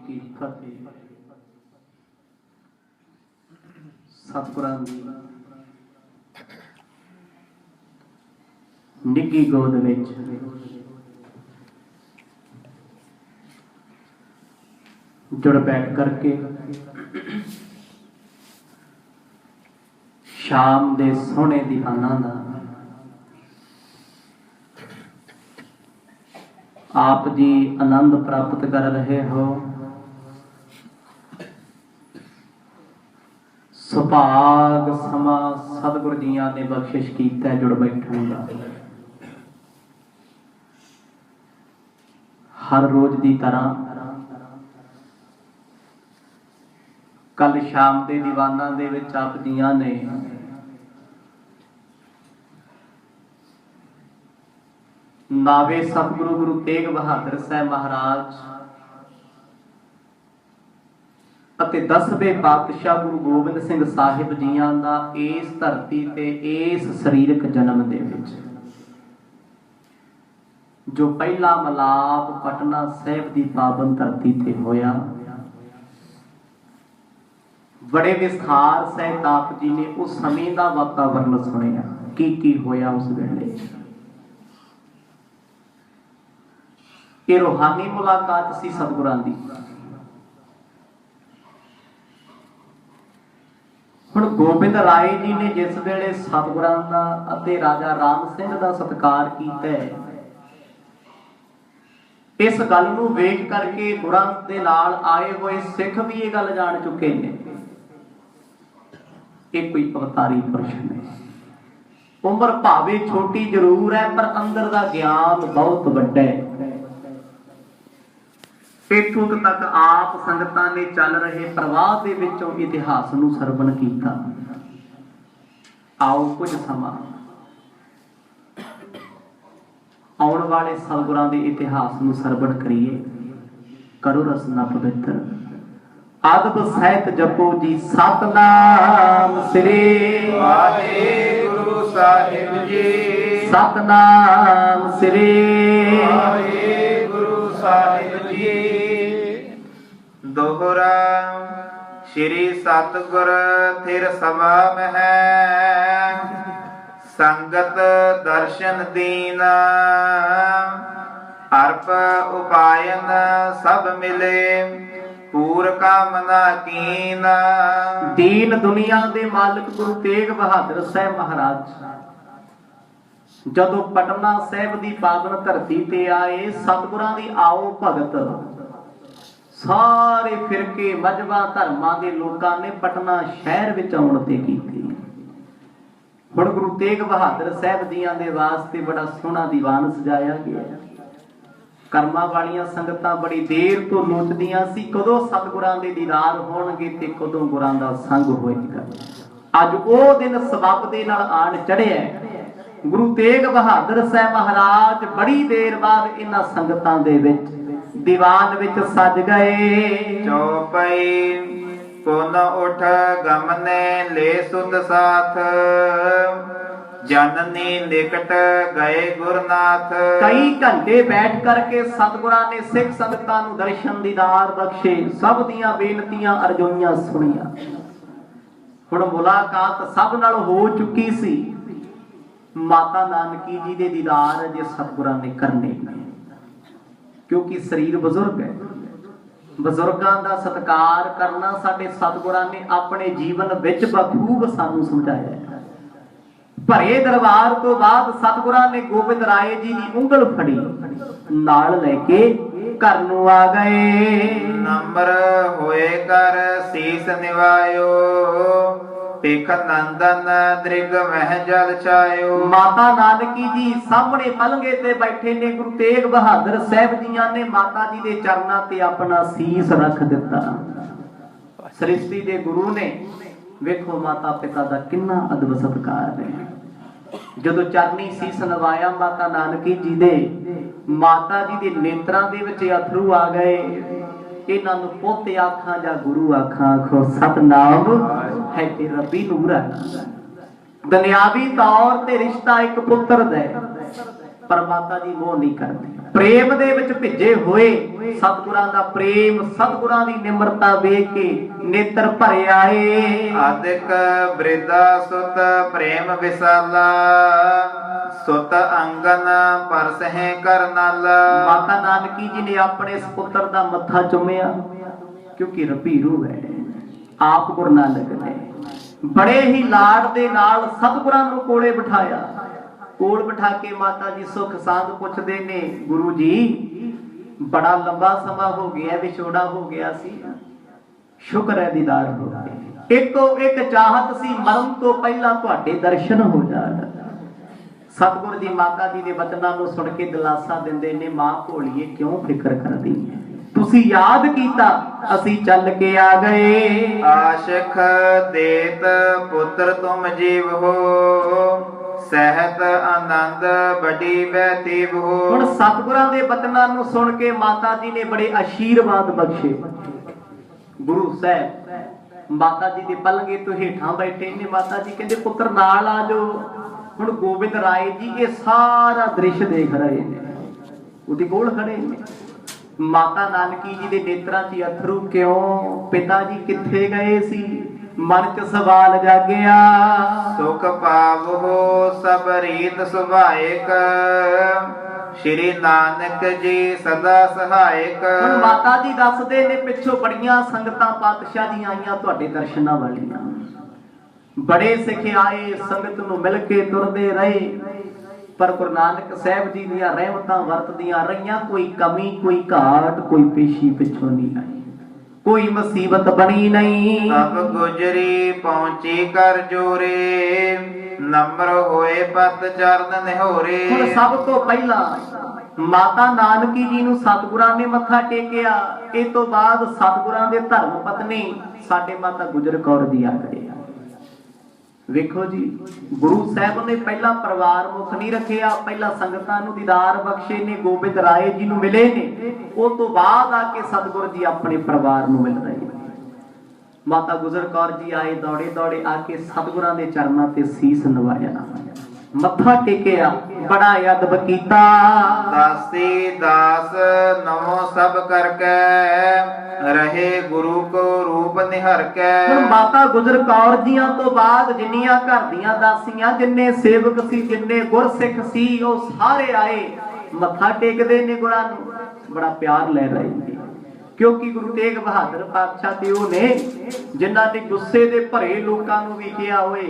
की फतेह। सतगुरां दी निੱघी गोद विच जुड़ बैठ करके शाम दे सोहणे दीवाना दा आप जी आनंद प्राप्त कर रहे हो। सुभाग समा सतगुरु जियां ने बख्शिश कीता जुड़ बैठण दा। हर रोज की तरह कल शाम के दीवाना दे विच आप जियां ने नावे सतगुरु गुरु तेग बहादुर साहब महाराज ਅਤੇ 10ਵੇਂ ਪਾਤਸ਼ਾह गुरु गोबिंद सिंह साहिब जियां दा इस धरती ते इस शरीरक जन्म दे विच जो पहला मलाप पटना साहिब की पावन धरती ते होया, बड़े विस्तार सहित आप जी ने उस समय का वातावरण सुनिया की होया उस वेले। ये रूहानी मुलाकात सी सतगुरां दी। हुण गोबिंद राय जी ने जिस वेले सतगुरां दा अते राजा राम सिंह दा सत्कार कीता है, इस गल नूं वेख करके गुरां दे नाल आए हुए सिख भी ये गल जान चुके ने कि कोई अवतारी पुरुष ने। उम्र भावे छोटी जरूर है पर अंदर दा ज्ञान बहुत वड्डा है। इत्थों तक आप संगतां ने चल रहे प्रवाह दे विचों इतिहास नूं सरवण कीता। आओ कुछ समा आउण वाले सतगुरां दे इतिहास नूं सरवण करिए। करो रसना पवित्र आदब सहित जपो जी सतनाम श्री वाहिगुरु साहिब जी। सतनाम श्री वाहिगुरु साहिब जी। दोहरा श्री सतगुर थिर सभा मह संगत दर्शन दीन अर्प उपायन सब मिले पूर कामना कीन। दीन दुनिया दे मालिक गुरु तेग बहादुर साहब महाराज जदों पटना साहिब दी पावन धरती ते आए, सतगुरां दी आओ भगत सारे फिरके मजहबां धर्मां दे लोकां ने पटना शहर विच आउण ते कीती। हुण गुरु तेग बहादुर साहब जियां दे वास्ते बड़ा सोहना दीवान सजाया गया। कर्मां वालियां संगतां बड़ी देर तो लोचदियां सी कदों सतगुरां दे दीदार होणगे ते कदों गुरां दा संग होएगा। अज ओ दिन सबब दे नाल आण चढ़िया। गुरु तेग बहादुर साहब महाराज बड़ी देर बाद इन्हां संगतां दे विच दीवान विच सज गए। चौपई पुन उठ गमने ले सुत साथ जननी निकट गए गुरनाथ। कई घंटे बैठ करके सतगुरां ने सिख संगतां नूं दर्शन दीदार बख्शे, सब दियां बेनतियां अरजोइयां सुनिया। हुण मुलाकात सब नाल हो चुकी सी। माता नानकी जी दे दीदार अजे सतगुरां ने करने ने, क्योंकि शरीर बजुर्ग है। बजुर्गां दा सत्कार करना साडे सतगुरां ने अपने जीवन विच बखूब सानू समझाया है। भरे दरबार तो बाद सतगुरां ने गोबिंद राय जी की उंगल फड़ी नाल लेके घर नूं आ गए। नंबर होए कर सीस निवायो टिक नंदन दृग मह जल छायो। माता नानकी जी सामने पलंगे ते बैठे ने। गुरु तेग बहादुर साहब जियां ने माता जी दे चरनां ते अपना सीस रख दिता। सृष्टि दे गुरु ने वेखो माता पिता दा किन्ना अदब सत्कार है। जदों चरनी सीस नवाया माता नानकी जी दे, माता जी दे नेत्रां दे विच अथरू आ गए। इन्हां नूं पुੱਤ आखां जां गुरु आखां, आखो सतनाम है ते रब्बी नूर है। दुनियावी तौर ते रिश्ता एक पुत्र दा है, पर माता जी मोह नहीं करते। प्रेम दे विच भिजे होए सतगुरां दा प्रेम, सतगुरां दी निमरता वेख के नेत्र भरे आए। आदिक बृद्धा सुत प्रेम विसाला, सुत अंगन परसहें कर नाला। माता नानकी जी ने अपने सपुत्र दा मत्था चुमिया, क्योंकि रपीरू है आप गुरु नानक ने बड़े ही लाड़ दे नाल सतगुरां नूं कोले बिठाया। कोल बिठा के माता जी सुख सांद पुछदे ने, गुरु जी बड़ा लंबा समा हो गया, विछोड़ा हो गया सी, शुक्र है दीदार हो गए। एक चाहत सी मरण तो पहला तुहाडे दर्शन हो जाण। सतगुरु जी माता जी दे वचनां नूं सुन के दिलासा दिंदे ने, मां भोलीए क्यों फिक्र करदी है, तुसी याद कीता असी चल के आ गए। आशिक देत पुत्र तुम जीव हो, सहत आनंद बड़ी बैतीब हो। हुण सतगुरां दे वचनां नूं सुन के माता जी ने बड़े आशीर्वाद बख्शे। गुरु साहब माता जी दे पलंगे तो हेठां बैठे ने, माता जी कहंदे पुत्र नाल आ जाओ। हुण गोबिंद राय जी ये सारा दृश्य देख रहे ने, उहदे कोल खड़े ने। माता नानकी जी दे नेत्रां 'च अथरू क्यों, पिता जी कित्थे गए सी, मन च सवाल जागिया। सुख पावो सब रीत सुभायक, श्री नानक जी सदा सहायक। हुण माता जी दसदे ने पिछों बड़ियां संगतां पातशाह दी आईयां तुहाडे दर्शनां वालियां, बड़े सिख आए संगत नूं मिल के तुरदे रहे, पर गुरु नानक साहब जी दीयां रहमतां वरतदियां रहियां, कोई कमी कोई घाट कोई पेशी पिछों नहीं आई, कोई मुसीबत बनी नहीं। अब गुजरी पहुंची कर जोरे, नम्र होए पत चरण निहोरे। हुण सब तो पहला माता नानकी जी नूं सतगुरां ने मत्था टेकिया, इस तो बाद सतगुरां दे धर्म पत्नी साडे माता गुजर कौर जी आ गए। वेखो जी गुरु साहब ने पहला परिवार मुख नहीं रखिया, पहला संगतां नूं दीदार बख्शे ने, गोबिंद राय जी नूं मिले ने, उस तो बाद आके सतगुरु जी अपने परिवार नूं मिल रहे। माता गुजर कौर जी आए दौड़े दौड़े आके सतगुरां दे चरनां ते सीस नवाया, मत्था टेकिया, बड़ा अदब कीता। दासी दास नमो सब करके, रहे गुरु को रूप निहर के। हुण माता गुजर कौर जियां तो बाद जिन्नियां घर दियां दासियां, जिन्ने सेवक सी, जिन्ने गुरसिख सी, ਉਹ ਸਾਰੇ आए मत्था टेकदे ने गुरां नूं, बड़ा प्यार ले रहे ने, क्योंकि गुरु तेग बहादुर पातशाह ते ਉਹ ने जिन्हां ने गुस्से दे भरे लोकां नूं भी किहा, ओए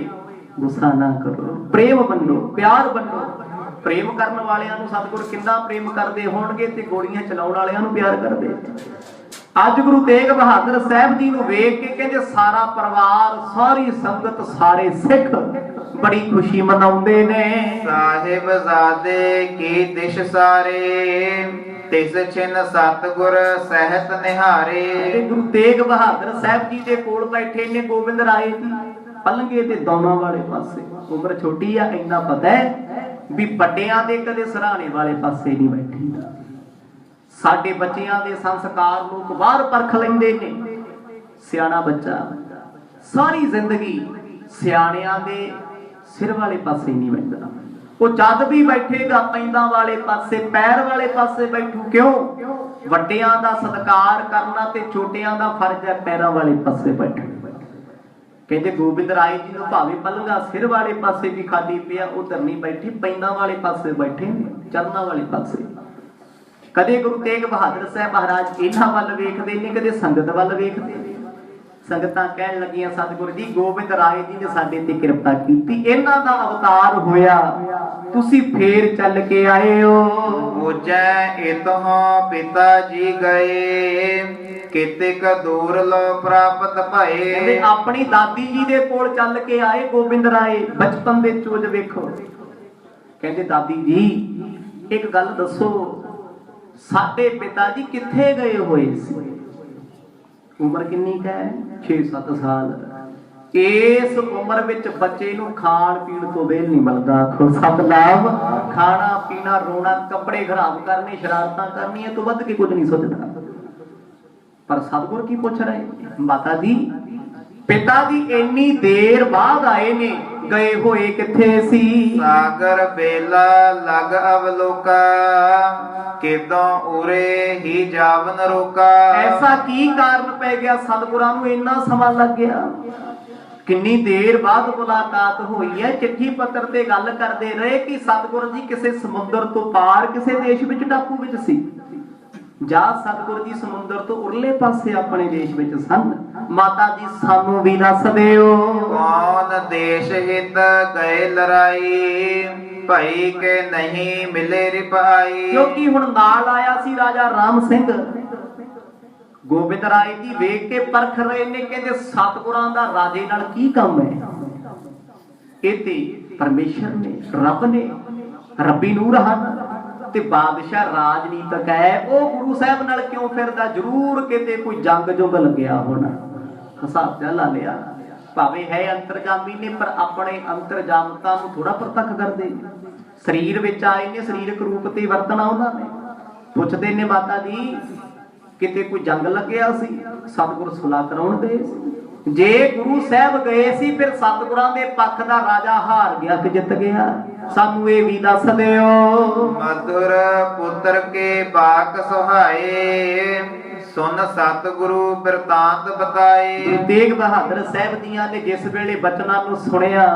गुस्सा ना करो, प्रेम बनो, प्यार बनो। प्रेम करन वालियां नूं सतगुर किन्ना प्रेम करदे होणगे ते गोलियां चलाउण वालियां नूं प्यार करदे। अज गुरु तेग बहादुर साहब जी नूं वेख के कहंदे सारा परिवार, सारी संगत, सारे सिख बड़ी खुशी मनाउंदे ने। साहिब ज़ादे की दिश सारे, तिस छिन सतगुर सहत निहारे। गुरु तेग बहादुर साहब जी दे कोल बैठे ने गोबिंद राय जी, पलंगे ते दौड़ां वाले पासे। उम्र छोटी आ, इन्ना पता है भी ਵੱਡਿਆਂ ਦੇ कदे सराहने वाले पासे नहीं बैठी। साडे बच्चियां दे संस्कार लोग बाहर परख लैंदे ने। सियाणा बच्चा सारी जिंदगी सियाणिਆਂ दे सिर वाले पासे नहीं बैठदा, वो जद भी बैठेगा पैंदा वाले पासे, पैर वाले पासे बैठू। क्यों? ਵੱਡਿਆਂ ਦਾ सत्कार करना ते छोटियां दा फर्ज है पैरां वाले पासे बैठना। कहते गोबिंद राय जी नूं भावें पलंगा सिर वाले पासे भी खाली पिया, उधर नहीं बैठे, पैंदा वाले पासे बैठे, चरना वाले पासे। कदे गुरु तेग बहादुर साहब महाराज इन्हां वल वेखदे ने, कदे संगत वल वेखदे ने। संगतां कहण लगियां सतगुरु जी गोबिंद राय जी ने साडे ते किरपा कीती, इन्हां दा अवतार होया, तुसी फेर चल के आए हो। पूजै इतहों पिता जी गए, कितिक दूर लो प्राप्त भए। कहंदे अपनी दादी जी दे कोल चल के आए गोबिंद राय, बचपन दे चोज वेखो। कहंदे दादी जी एक गल दसो, साडे पिता जी कित्थे गए होए सी? उम्र किन्नी है? 6-7 साल। इस उम्र विच बच्चे नूं खाण पीण तो वेल नहीं मिलदा। आखो सतनाम। खाना पीना, रोना, कपड़े खराब करने, शरारतां करनियां तो वध के कुछ नहीं सोचदा। पर सतगुर की पूछ रहे माता जी, पिता जी इन्नी देर बाद आए ने, ਗਏ ਹੋਏ ਕਿੱਥੇ ਸੀ। ਸਾਗਰ ਬੇਲਾ ਲਗ ਅਵਲੋਕਾ ਕਿਦੋਂ ਉਰੇ ਹੀ ਜਾਵਨ ਰੋਕਾ। ਐਸਾ ਕੀ ਕਾਰਨ ਪੈ ਗਿਆ ਸਤਿਗੁਰਾਂ ਨੂੰ ਇੰਨਾ ਸਮਾਂ ਲੱਗ ਗਿਆ। ਕਿੰਨੀ ਦੇਰ ਬਾਅਦ ਮੁਲਾਕਾਤ ਹੋਈ ਹੈ। ਚਿੱਠੀ ਪੱਤਰ ਤੇ ਗੱਲ ਕਰਦੇ ਰਹੇ ਕਿ ਸਤਿਗੁਰੂ ਜੀ ਕਿਸੇ ਸਮੁੰਦਰ ਤੋਂ ਪਾਰ ਕਿਸੇ ਦੇਸ਼ ਵਿੱਚ ਟਾਪੂ ਵਿੱਚ ਸੀ, ਜਾਂ ਸਤਿਗੁਰੂ ਜੀ ਸਮੁੰਦਰ ਤੋਂ ਉਰਲੇ ਪਾਸੇ ਆਪਣੇ ਦੇਸ਼ ਵਿੱਚ ਸਨ। ਮਾਤਾ ਜੀ ਸਾਨੂੰ ਵੀ ਦੱਸ ਦਿਓ। ਕੌਣ ਦੇਸ਼ ਹਿਤ ਗਏ ਲੜਾਈ ਭਾਈ ਕੇ ਨਹੀਂ ਮਿਲੇ ਰਿਪਾਈ। ਕਿਉਂਕਿ ਹੁਣ ਨਾਲ ਆਇਆ ਸੀ ਰਾਜਾ ਰਾਮ ਸਿੰਘ। ਗੋਬਿੰਦ ਰਾਏ ਜੀ ਵੇਖ ਕੇ ਪਰਖ ਰਹੇ ਨੇ, ਕਹਿੰਦੇ ਸਤਿਗੁਰਾਂ ਦਾ ਰਾਜੇ ਨਾਲ ਕੀ ਕੰਮ ਹੈ। ਇਹ ਤੇ ਪਰਮੇਸ਼ਰ ਨੇ, ਰੱਬ ਨੇ, ਰੱਬੀ ਨੂਰ ਹਨ ਤੇ ਬਾਦਸ਼ਾਹ ਰਾਜਨੀਤਿਕ ਹੈ। ਉਹ ਗੁਰੂ ਸਾਹਿਬ ਨਾਲ ਕਿਉਂ ਫਿਰਦਾ? ਜ਼ਰੂਰ ਕਿਤੇ ਕੋਈ ਜੰਗ ਜੁਗ ਲੱਗਿਆ ਹੋਣਾ। ਹਿਸਾਬ ਜਾ ਲਾ ਲਿਆ। ਭਾਵੇਂ ਹੈ ਅੰਤਰਜਾਮੀ ਨੇ, ਪਰ ਆਪਣੇ ਅੰਤਰਜਾਮਤਾ ਨੂੰ ਥੋੜਾ ਪ੍ਰਤੱਖ ਕਰਦੇ। ਸਰੀਰ ਵਿੱਚ ਆਏ ਨੇ, ਸਰੀਰਕ ਰੂਪ ਤੇ ਵਰਤਣਾ ਉਹਨਾਂ ਨੇ। ਪੁੱਛਦੇ ਨੇ ਮਾਤਾ ਜੀ ਕਿਤੇ ਕੋਈ ਜੰਗ ਲੱਗਿਆ ਸੀ? ਸਤਿਗੁਰ ਸੁਲਾ ਕਰਾਉਣ ਗਏ ਸੀ। ਜੇ ਗੁਰੂ ਸਾਹਿਬ ਗਏ ਸੀ ਫਿਰ ਸਤਿਗੁਰਾਂ ਦੇ ਪੱਖ ਦਾ ਰਾਜਾ ਹਾਰ ਗਿਆ ਕਿ ਜਿੱਤ ਗਿਆ? ਸਾਨੂੰ ਇਹ ਵੀ ਦੱਸ ਦਿਓ। ਮਧੁਰ ਪੁੱਤਰ ਕੇ ਬਾਕ ਸੁਹਾਏ ਸੁਨ ਸਤਿਗੁਰੂ ਬਿਰਤਾਂਤ ਬਤਾਏ। ਗੁਰੂ ਤੇਗ ਬਹਾਦਰ ਸਾਹਿਬ ਦੀਆਂ ਨੇ ਜਿਸ ਵੇਲੇ ਬਚਨਾਂ ਨੂੰ ਸੁਣਿਆ,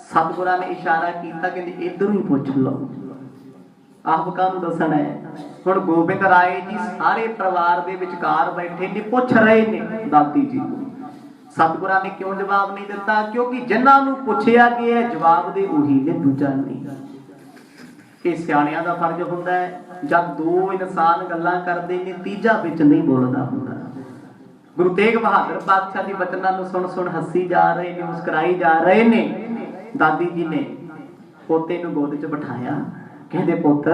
ਸਤਿਗੁਰਾਂ ਨੇ ਇਸ਼ਾਰਾ ਕੀਤਾ, ਕਹਿੰਦੇ ਇਧਰੋਂ ਹੀ ਪੁੱਛ ਲਓ। ਆਪ ਕਾਹਨੂੰ ਦੱਸਣਾ ਹੈ? ਹੁਣ ਗੋਬਿੰਦ ਰਾਏ ਜੀ ਸਾਰੇ ਪਰਿਵਾਰ ਦੇ ਵਿਚਕਾਰ ਬੈਠੇ ਨੇ, ਪੁੱਛ ਰਹੇ ਨੇ ਦਾਦੀ ਜੀ। ਸਤਿਗੁਰਾਂ ਨੇ ਕਿਉਂ ਜਵਾਬ ਨਹੀਂ ਦਿੱਤਾ? ਕਿਉਂਕਿ ਜਿਨ੍ਹਾਂ ਨੂੰ ਪੁੱਛਿਆ ਗਿਆ ਜਵਾਬ ਦੇ ਉਹੀ ਨੇ, ਦੂਜਾ ਨਹੀਂ। ਇਹ ਸਿਆਣਿਆਂ ਦਾ ਫਰਜ਼ ਹੁੰਦਾ ਹੈ, ਜਦ ਦੋ ਇਨਸਾਨ ਗੱਲਾਂ ਕਰਦੇ ਨੇ ਤੀਜਾ ਵਿੱਚ ਨਹੀਂ ਬੋਲਦਾ ਹੁੰਦਾ। ਗੁਰੂ ਤੇਗ ਬਹਾਦਰ ਪਾਤਸ਼ਾਹ ਦੀ ਬਚਨਾਂ ਨੂੰ ਸੁਣ ਸੁਣ ਹੱਸੀ ਜਾ ਰਹੇ ਨੇ, ਮੁਸਕਰਾਈ ਜਾ ਰਹੇ ਨੇ। ਦਾਦੀ ਜੀ ਨੇ ਪੋਤੇ ਨੂੰ ਗੋਦ 'ਚ ਬਿਠਾਇਆ, ਕਹਿੰਦੇ ਪੁੱਤ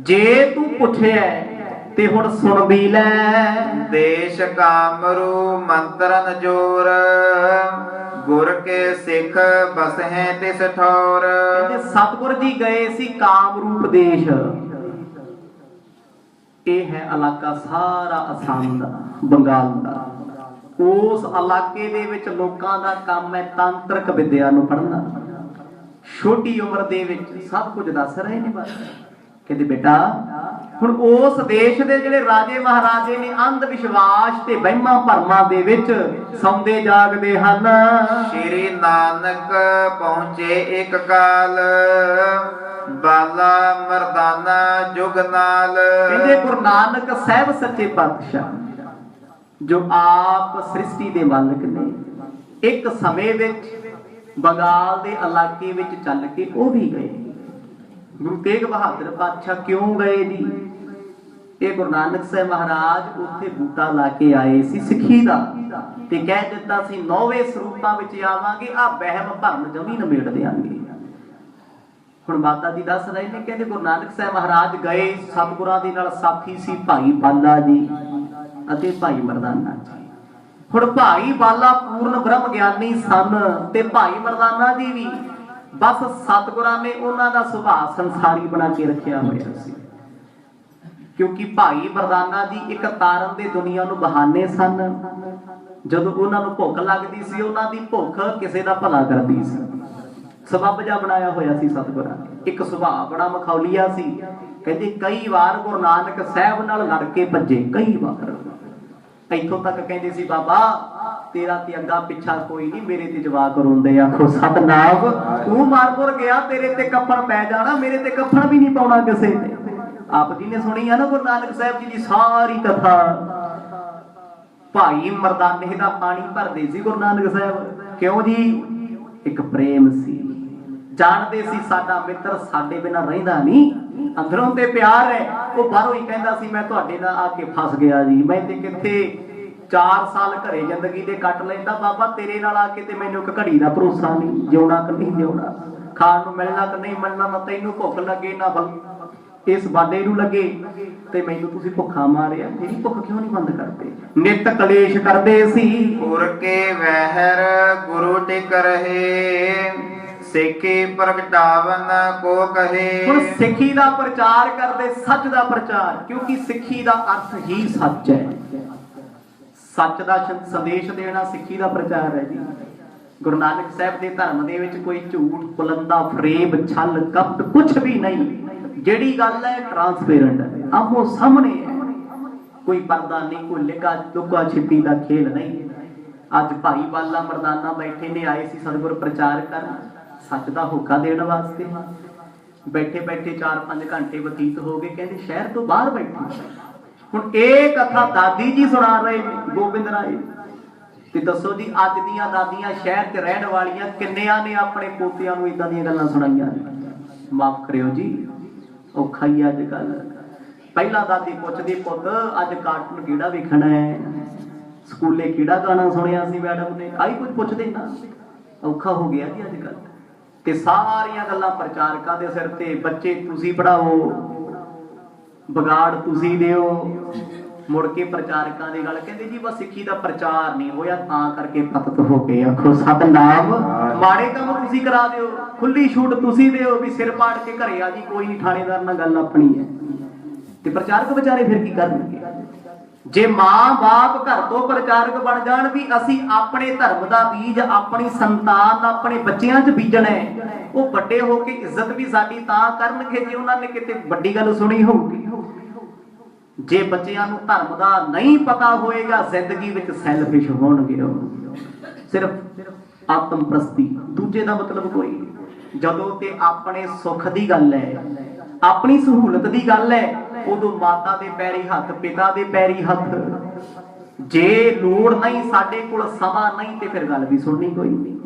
ਜੇ ਤੂੰ ਪੁੱਛਿਆ ਤੇ ਹੁਣ ਸੁਣ ਵੀ ਲੈ। ਦੇਸ਼ ਕਾਮਰੂ ਮੰਤਰਨ ਜੋਰ ਗੁਰ ਕੇ ਸਿੱਖ ਬਸਹਿ ਤਿਸ ਠੌਰ। ਕਹਿੰਦੇ ਸਤਿਗੁਰ ਜੀ ਗਏ ਸੀ ਕਾਮਰੂਪ ਦੇਸ਼। ਇਹ ਹੈ ਇਲਾਕਾ ਸਾਰਾ ਅਸਾਮ ਦਾ, ਬੰਗਾਲ ਦਾ। ਉਸ ਇਲਾਕੇ ਦੇ ਵਿੱਚ ਲੋਕਾਂ ਦਾ ਕੰਮ ਹੈ ਤਾਂਤਰਿਕ ਵਿਦਿਆ ਨੂੰ ਪੜ੍ਹਨਾ। ਛੋਟੀ ਉਮਰ ਦੇ ਵਿੱਚ ਸਭ ਕੁਝ ਦੱਸ ਰਹੇ ਨੇ। ਬਸ ਕਹਿੰਦੇ ਬੇਟਾ ਹੁਣ ਉਸ ਦੇਸ਼ ਦੇ ਜਿਹੜੇ ਰਾਜੇ ਮਹਾਰਾਜੇ ਨੇ ਅੰਧ ਵਿਸ਼ਵਾਸ ਤੇ ਵਹਿਮਾਂ ਭਰਮਾਂ ਦੇ ਵਿੱਚ ਸੌਂਦੇ ਜਾਗਦੇ ਹਨ। ਸ਼੍ਰੀ ਨਾਨਕ ਪਹੁੰਚੇ ਇੱਕ ਕਾਲ ਬਾਲਾ ਮਰਦਾਨਾ ਜੁਗ ਨਾਲ। ਕਹਿੰਦੇ ਗੁਰੂ ਨਾਨਕ ਸਾਹਿਬ ਸੱਚੇ ਪਾਤਸ਼ਾਹ ਜੋ ਆਪ ਸ੍ਰਿਸ਼ਟੀ ਦੇ ਮਾਲਕ ਨੇ, ਇੱਕ ਸਮੇਂ ਵਿੱਚ ਬੰਗਾਲ ਦੇ ਇਲਾਕੇ ਵਿੱਚ ਚੱਲ ਕੇ ਉਹ ਵੀ ਗਏ। ਗੁਰੂ ਤੇਗ ਬਹਾਦਰ ਪਾਤਸ਼ਾਹ ਕਿਉਂ ਗਏ ਜੀ? ਇਹ ਗੁਰੂ ਨਾਨਕ ਸਾਹਿਬ ਮਹਾਰਾਜ ਉੱਥੇ ਬੂਟਾ ਲਾ ਕੇ ਆਏ ਸੀ ਸਿੱਖੀ ਦਾ, ਤੇ ਕਹਿ ਦਿੱਤਾ ਸੀ 9ਵੇਂ ਸਰੂਪਾਂ ਵਿੱਚ ਆਵਾਂਗੇ, ਆ ਵਹਿਮ ਭਰਮ ਜਮੀ ਨਿਬੇੜ ਦਿਆਂਗੇ। ਹੁਣ ਮਾਤਾ ਜੀ ਦੱਸ ਰਹੇ ਨੇ, ਕਹਿੰਦੇ ਗੁਰੂ ਨਾਨਕ ਸਾਹਿਬ ਮਹਾਰਾਜ ਗਏ, ਸਤਿਗੁਰਾਂ ਦੇ ਨਾਲ ਸਾਥੀ ਸੀ ਭਾਈ ਬਾਲਾ ਜੀ ਅਤੇ ਭਾਈ ਮਰਦਾਨਾ ਜੀ। ਹੁਣ ਭਾਈ ਬਾਲਾ ਪੂਰਨ ਬ੍ਰਹਮ ਗਿਆਨੀ ਸਨ ਤੇ ਭਾਈ ਮਰਦਾਨਾ ਜੀ ਵੀ। ਬਸ ਸਤਿਗੁਰਾਂ ਨੇ ਉਹਨਾਂ ਦਾ ਸੁਭਾਅ ਸੰਸਾਰੀ ਬਣਾ ਕੇ ਰੱਖਿਆ ਹੋਇਆ ਸੀ। ਕਿਉਂਕਿ ਭਾਈ ਮਰਦਾਨਾ ਜੀ ਇੱਕ ਤਾਰਨ ਦੇ ਦੁਨੀਆ ਨੂੰ ਬਹਾਨੇ ਸਨ। ਜਦੋਂ ਉਹਨਾਂ ਨੂੰ ਭੁੱਖ ਲੱਗਦੀ ਸੀ, ਉਹਨਾਂ ਦੀ ਭੁੱਖ ਕਿਸੇ ਦਾ ਭਲਾ ਕਰਦੀ ਸੀ। ਸਬੱਬ ਜਿਹਾ ਬਣਾਇਆ ਹੋਇਆ ਸੀ ਸਤਿਗੁਰਾਂ ਨੇ। ਇੱਕ ਸੁਭਾਅ ਬੜਾ ਮਖੌਲੀਆ ਸੀ। ਕਹਿੰਦੇ ਕਈ ਵਾਰ ਗੁਰੂ ਨਾਨਕ ਸਾਹਿਬ ਨਾਲ ਲੜ ਕੇ ਭੱਜੇ, ਕਈ ਵਾਰ। ਇੱਥੋਂ ਤੱਕ ਕਹਿੰਦੇ ਸੀ ਬਾਬਾ ਤੇਰਾ ਤੇ ਅੱਗਾ ਪਿੱਛਾ ਕੋਈ ਨਹੀਂ, ਮੇਰੇ ਤੇ ਜਵਾਕ ਰੋਂਦੇ। ਆਖੋ ਸਤਨਾਮ, ਤੂੰ ਮਾਰਪੁਰ ਗਿਆ, ਤੇਰੇ ਤੇ ਕੱਫਣ ਪੈ ਜਾਣਾ, ਮੇਰੇ ਤੇ ਕੱਫਣ ਵੀ ਨਹੀਂ ਪਾਉਣਾ ਕਿਸੇ ਨੇ। ਆਪ ਜੀ ਨੇ ਸੁਣੀ ਆ ਨਾ ਗੁਰੂ ਨਾਨਕ ਸਾਹਿਬ ਜੀ ਦੀ ਸਾਰੀ ਕਥਾ। ਭਾਈ ਮਰਦਾਨੇ ਦਾ ਪਾਣੀ ਭਰਦੇ ਸੀ ਗੁਰੂ ਨਾਨਕ ਸਾਹਿਬ। ਕਿਉਂ ਜੀ? ਇੱਕ ਪ੍ਰੇਮ ਸੀ। ਜਾਣਦੇ ਸੀ ਸਾਡਾ ਮਿੱਤਰ ਸਾਡੇ ਬਿਨਾਂ ਰਹਿੰਦਾ ਨਹੀਂ, ਅੰਦਰੋਂ ਤੇ ਪਿਆਰ ਹੈ। ਉਹ ਬਾਹਰੋਂ ਹੀ ਕਹਿੰਦਾ ਸੀ ਮੈਂ ਤੁਹਾਡੇ ਨਾਲ ਆ ਕੇ ਫਸ ਗਿਆ ਜੀ, ਮੈਂ ਤੇ ਕਿੱਥੇ 4 ਸਾਲ ਘਰੇ ਜ਼ਿੰਦਗੀ ਦੇ ਕੱਟ ਲੈਂਦਾ ਬਾਬਾ, ਤੇਰੇ ਨਾਲ ਆ ਕੇ ਤੇ ਮੈਨੂੰ ਇੱਕ ਘੜੀ ਦਾ ਭਰੋਸਾ ਨਹੀਂ, ਜਿਉਣਾ ਕਿ ਨਹੀਂ ਜਿਉਣਾ, ਖਾਣ ਨੂੰ ਮਿਲਣਾ ਕਿ ਨਹੀਂ ਮਿਲਣਾ, ਨਾ ਤੈਨੂੰ ਭੁੱਖ ਲੱਗੇ ਨਾ ਇਸ ਬਾਡੇ ਨੂੰ ਲੱਗੇ, ਤੇ ਮੈਨੂੰ ਤੁਸੀਂ ਭੁੱਖਾ ਮਾਰਿਆ। ਮੇਰੀ ਭੁੱਖ ਕਿਉਂ ਨਹੀਂ ਬੰਦ ਕਰਦੇ? ਨਿਤ ਕਲੇਸ਼ ਕਰਦੇ ਸੀ। ਗੁਰ ਕੇ ਵਹਿਰ ਗੁਰੂ ਟਿਕ ਰਹੇ ਸਿੱਖੀ ਪ੍ਰਗਟਾਵਨ ਕੋ ਕਹੇ। ਹੁਣ ਸਿੱਖੀ ਦਾ ਪ੍ਰਚਾਰ ਕਰਦੇ, ਸੱਚ ਦਾ ਪ੍ਰਚਾਰ, ਕਿਉਂਕਿ ਸਿੱਖੀ ਦਾ ਅਰਥ ਹੀ ਸੱਚ ਹੈ। ਸੱਚ ਦਾ ਸੰਦੇਸ਼ ਦੇਣਾ ਸਿੱਖੀ ਦਾ ਪ੍ਰਚਾਰ ਹੈ ਜੀ। ਗੁਰੂ ਨਾਨਕ ਸਾਹਿਬ ਦੇ ਧਰਮ ਦੇ ਵਿੱਚ ਕੋਈ ਝੂਠ, ਪੁਲੰਦਾ, ਫਰੇਬ, ਛਲ, ਕਪਟ ਕੁਝ ਵੀ ਨਹੀਂ। ਜਿਹੜੀ ਗੱਲ ਹੈ ਟ੍ਰਾਂਸਪੇਰੈਂਟ ਹੈ, ਆਮੋ ਸਾਹਮਣੇ ਹੈ। ਕੋਈ ਪਰਦਾ ਨਹੀਂ, ਕੋਈ ਲੁਕਾ ਛਿਪੀ ਦਾ ਖੇਲ ਨਹੀਂ। ਅੱਜ ਭਾਈ ਬਾਲਾ ਮਰਦਾਨਾ ਬੈਠੇ ਨੇ, ਆਏ ਸੀ ਸਤਿਗੁਰ ਪ੍ਰਚਾਰ ਕਰਨ, ਸੱਚ ਦਾ ਹੋਕਾ ਦੇਣ ਵਾਸਤੇ। ਬੈਠੇ ਬੈਠੇ 4-5 ਘੰਟੇ ਬਤੀਤ ਹੋ ਗਏ, ਕਹਿੰਦੇ ਸ਼ਹਿਰ ਤੋਂ ਬਾਹਰ ਬੈਠੇ। ਹੁਣ ਇਹ ਕਥਾ ਦਾਦੀ ਜੀ ਸੁਣਾ ਰਹੇ ਨੇ, ਗੋਬਿੰਦ ਰਾਏ। ਤੇ ਦੱਸੋ ਜੀ, ਅੱਜ ਦੀਆਂ ਦਾਦੀਆਂ ਸ਼ਹਿਰ 'ਚ ਰਹਿਣ ਵਾਲੀਆਂ ਕਿੰਨਿਆਂ ਨੇ ਆਪਣੇ ਪੋਤਿਆਂ ਨੂੰ ਇਦਾਂ ਦੀਆਂ ਗੱਲਾਂ ਸੁਣਾਈਆਂ ਨੇ? ਮਾਫ ਕਰਿਓ ਜੀ, ਔਖਾ ਹੀ ਅੱਜ ਕੱਲ। ਪਹਿਲਾਂ ਦਾਦੀ ਪੁੱਛਦੀ, ਪੁੱਤ ਅੱਜ ਕਾਰਟੂਨ ਕਿਹੜਾ ਵੇਖਣਾ ਹੈ, ਸਕੂਲੇ ਕਿਹੜਾ ਗਾਣਾ ਸੁਣਿਆ ਸੀ ਮੈਡਮ ਨੇ, ਆਹੀ ਕੁਝ ਪੁੱਛਦੇ ਨਾ। ਔਖਾ ਹੋ ਗਿਆ ਜੀ ਅੱਜ ਕੱਲ। ਤੇ ਸਾਰੀਆਂ ਗੱਲਾਂ ਪ੍ਰਚਾਰਕਾਂ ਦੇ ਸਿਰ ਤੇ। ਬੱਚੇ ਤੁਸੀਂ ਪੜਾਓ, ਵਿਗਾੜ ਤੁਸੀਂ ਦਿਓ। ਮੁੜ ਕੇ ਪ੍ਰਚਾਰਕਾਂ ਦੀ ਗੱਲ, ਕਹਿੰਦੇ ਜੀ ਬਸ ਸਿੱਖੀ ਦਾ ਪ੍ਰਚਾਰ ਨਹੀਂ ਹੋਇਆ ਤਾਂ ਕਰਕੇ ਪਤਤ ਹੋ ਗਏ। ਆਖੋ ਸਤਨਾਮ। ਮਾੜੇ ਕੰਮ ਤੁਸੀਂ ਕਰਾ ਦਿਓ, ਖੁੱਲੀ ਛੂਟ ਤੁਸੀਂ ਦਿਓ ਵੀ ਸਿਰ ਪਾੜ ਕੇ ਘਰੇ ਆ ਜੀ, ਕੋਈ ਨਹੀਂ, ਥਾਣੇਦਾਰ ਨਾਲ ਗੱਲ ਆਪਣੀ ਹੈ। ਤੇ ਪ੍ਰਚਾਰਕ ਵਿਚਾਰੇ ਫਿਰ ਕੀ ਕਰਨਗੇ? ਜੇ ਮਾਂ-ਬਾਪ ਘਰ ਤੋਂ ਪ੍ਰਚਾਰਕ ਬਣ ਜਾਣ ਵੀ ਅਸੀਂ ਆਪਣੇ ਧਰਮ ਦਾ ਬੀਜ ਆਪਣੀ ਸੰਤਾਨ, ਆਪਣੇ ਬੱਚਿਆਂ 'ਚ ਬੀਜਣਾ ਹੈ, ਉਹ ਵੱਡੇ ਹੋ ਕੇ ਇੱਜ਼ਤ ਵੀ ਸਾਡੀ ਤਾਂ ਕਰਨਗੇ ਜੇ ਉਹਨਾਂ ਨੇ ਕਿਤੇ ਵੱਡੀ ਗੱਲ ਸੁਣੀ ਹੋਊਗੀ। ਜੇ ਬੱਚਿਆਂ ਨੂੰ ਧਰਮ ਦਾ ਨਹੀਂ ਪਤਾ ਹੋਏਗਾ, ਜ਼ਿੰਦਗੀ ਵਿੱਚ ਸੈਲਫਿਸ਼ ਹੋਣਗੇ, ਉਹ ਸਿਰਫ ਆਤਮ ਪ੍ਰਸਤੀ, ਦੂਜੇ ਦਾ ਮਤਲਬ ਕੋਈ ਨਹੀਂ। ਜਦੋਂ ਤੇ ਆਪਣੇ ਸੁੱਖ ਦੀ ਗੱਲ ਹੈ, ਆਪਣੀ ਸਹੂਲਤ ਦੀ ਗੱਲ ਹੈ, ਉਦੋਂ ਮਾਤਾ ਦੇ ਪੈਰੀ ਹੱਥ, ਪਿਤਾ ਦੇ ਪੈਰੀ ਹੱਥ। ਜੇ ਲੋੜ ਨਹੀਂ, ਸਾਡੇ ਕੋਲ ਸਮਾਂ ਨਹੀਂ, ਤੇ ਫਿਰ ਗੱਲ ਵੀ ਸੁਣਨੀ ਕੋਈ ਨਹੀਂ।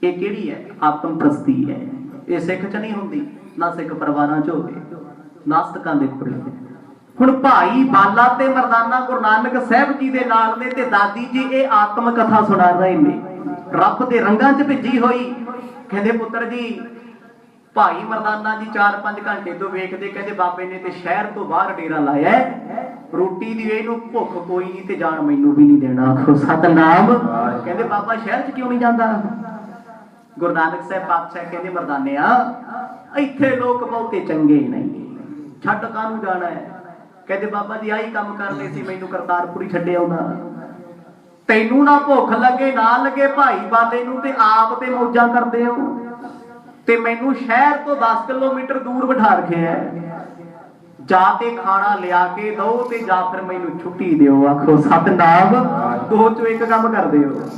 ਇਹ ਕਿਹੜੀ ਹੈ? ਆਤਮ ਪ੍ਰਸਤੀ ਹੈ। ਇਹ ਸਿੱਖ 'ਚ ਨਹੀਂ ਹੁੰਦੀ, ਨਾ ਸਿੱਖ ਪਰਿਵਾਰਾਂ 'ਚ ਹੋਵੇ, ਨਾਸਤਕਾਂ ਦੇ ਕੋਲ। ਹੁਣ ਭਾਈ ਬਾਲਾ ਤੇ ਮਰਦਾਨਾ ਗੁਰੂ ਨਾਨਕ ਸਾਹਿਬ ਜੀ ਦੇ ਨਾਲ ਨੇ, ਤੇ ਦਾਦੀ ਜੀ ਇਹ ਆਤਮ ਕਥਾ ਸੁਣਾ ਰਹੇ ਨੇ, ਰੱਬ ਦੇ ਰੰਗਾਂ 'ਚ ਭਿੱਜੀ ਹੋਈ। ਕਹਿੰਦੇ ਪੁੱਤਰ ਜੀ, ਭਾਈ ਮਰਦਾਨਾ ਜੀ 4-5 ਘੰਟੇ ਤੋਂ ਵੇਖਦੇ, ਕਹਿੰਦੇ ਬਾਬੇ ਨੇ ਤੇ ਸ਼ਹਿਰ ਤੋਂ ਬਾਹਰ ਡੇਰਾ ਲਾਇਆ, ਰੋਟੀ ਦੀ ਇਹਨੂੰ ਭੁੱਖ ਕੋਈ ਨਹੀਂ ਤੇ ਜਾਣ ਮੈਨੂੰ ਵੀ ਨਹੀਂ ਦੇਣਾ। ਆਖੋ ਸਤਨਾਮ। ਕਹਿੰਦੇ ਬਾਬਾ ਸ਼ਹਿਰ 'ਚ ਕਿਉਂ ਨਹੀਂ ਜਾਂਦਾ? ਗੁਰੂ ਨਾਨਕ ਸਾਹਿਬ ਪਾਤਸ਼ਾਹ ਕਹਿੰਦੇ ਮਰਦਾਨਿਆ, ਇੱਥੇ ਲੋਕ ਬਹੁਤੇ ਚੰਗੇ ਨਹੀਂ, ਛੱਡ ਕਾਹਨੂੰ ਜਾਣਾ ਹੈ? ਕਹਿੰਦੇ ਬਾਬਾ ਜੀ ਆਹੀ ਕੰਮ ਕਰਨੇ ਸੀ, ਮੈਨੂੰ ਕਰਤਾਰਪੁਰੀ ਛੱਡੇ ਆਉਣਾ। ਤੈਨੂੰ ਨਾ ਭੁੱਖ ਲੱਗੇ ਨਾ ਲੱਗੇ, ਭਾਈ ਬਾਲੇ ਨੂੰ ਤੇ ਆਪ ਤੇ ਮੌਜਾਂ ਕਰਦੇ ਹੋ, ਤੇ ਮੈਨੂੰ ਸ਼ਹਿਰ ਤੋਂ 10 ਕਿਲੋਮੀਟਰ ਦੂਰ ਬਿਠਾ ਰੱਖਿਆ। ਜਾਂ ਤੇ ਖਾਣਾ ਲਿਆ ਕੇ ਦੋ, ਤੇ ਜਾਂ ਫਿਰ ਮੈਨੂੰ ਛੁੱਟੀ ਦਿਓ। ਆਖੋ ਸਤਨਾਮ। ਦੋ ਚੋਂ ਇੱਕ ਕੰਮ ਕਰਦੇ ਹੋ।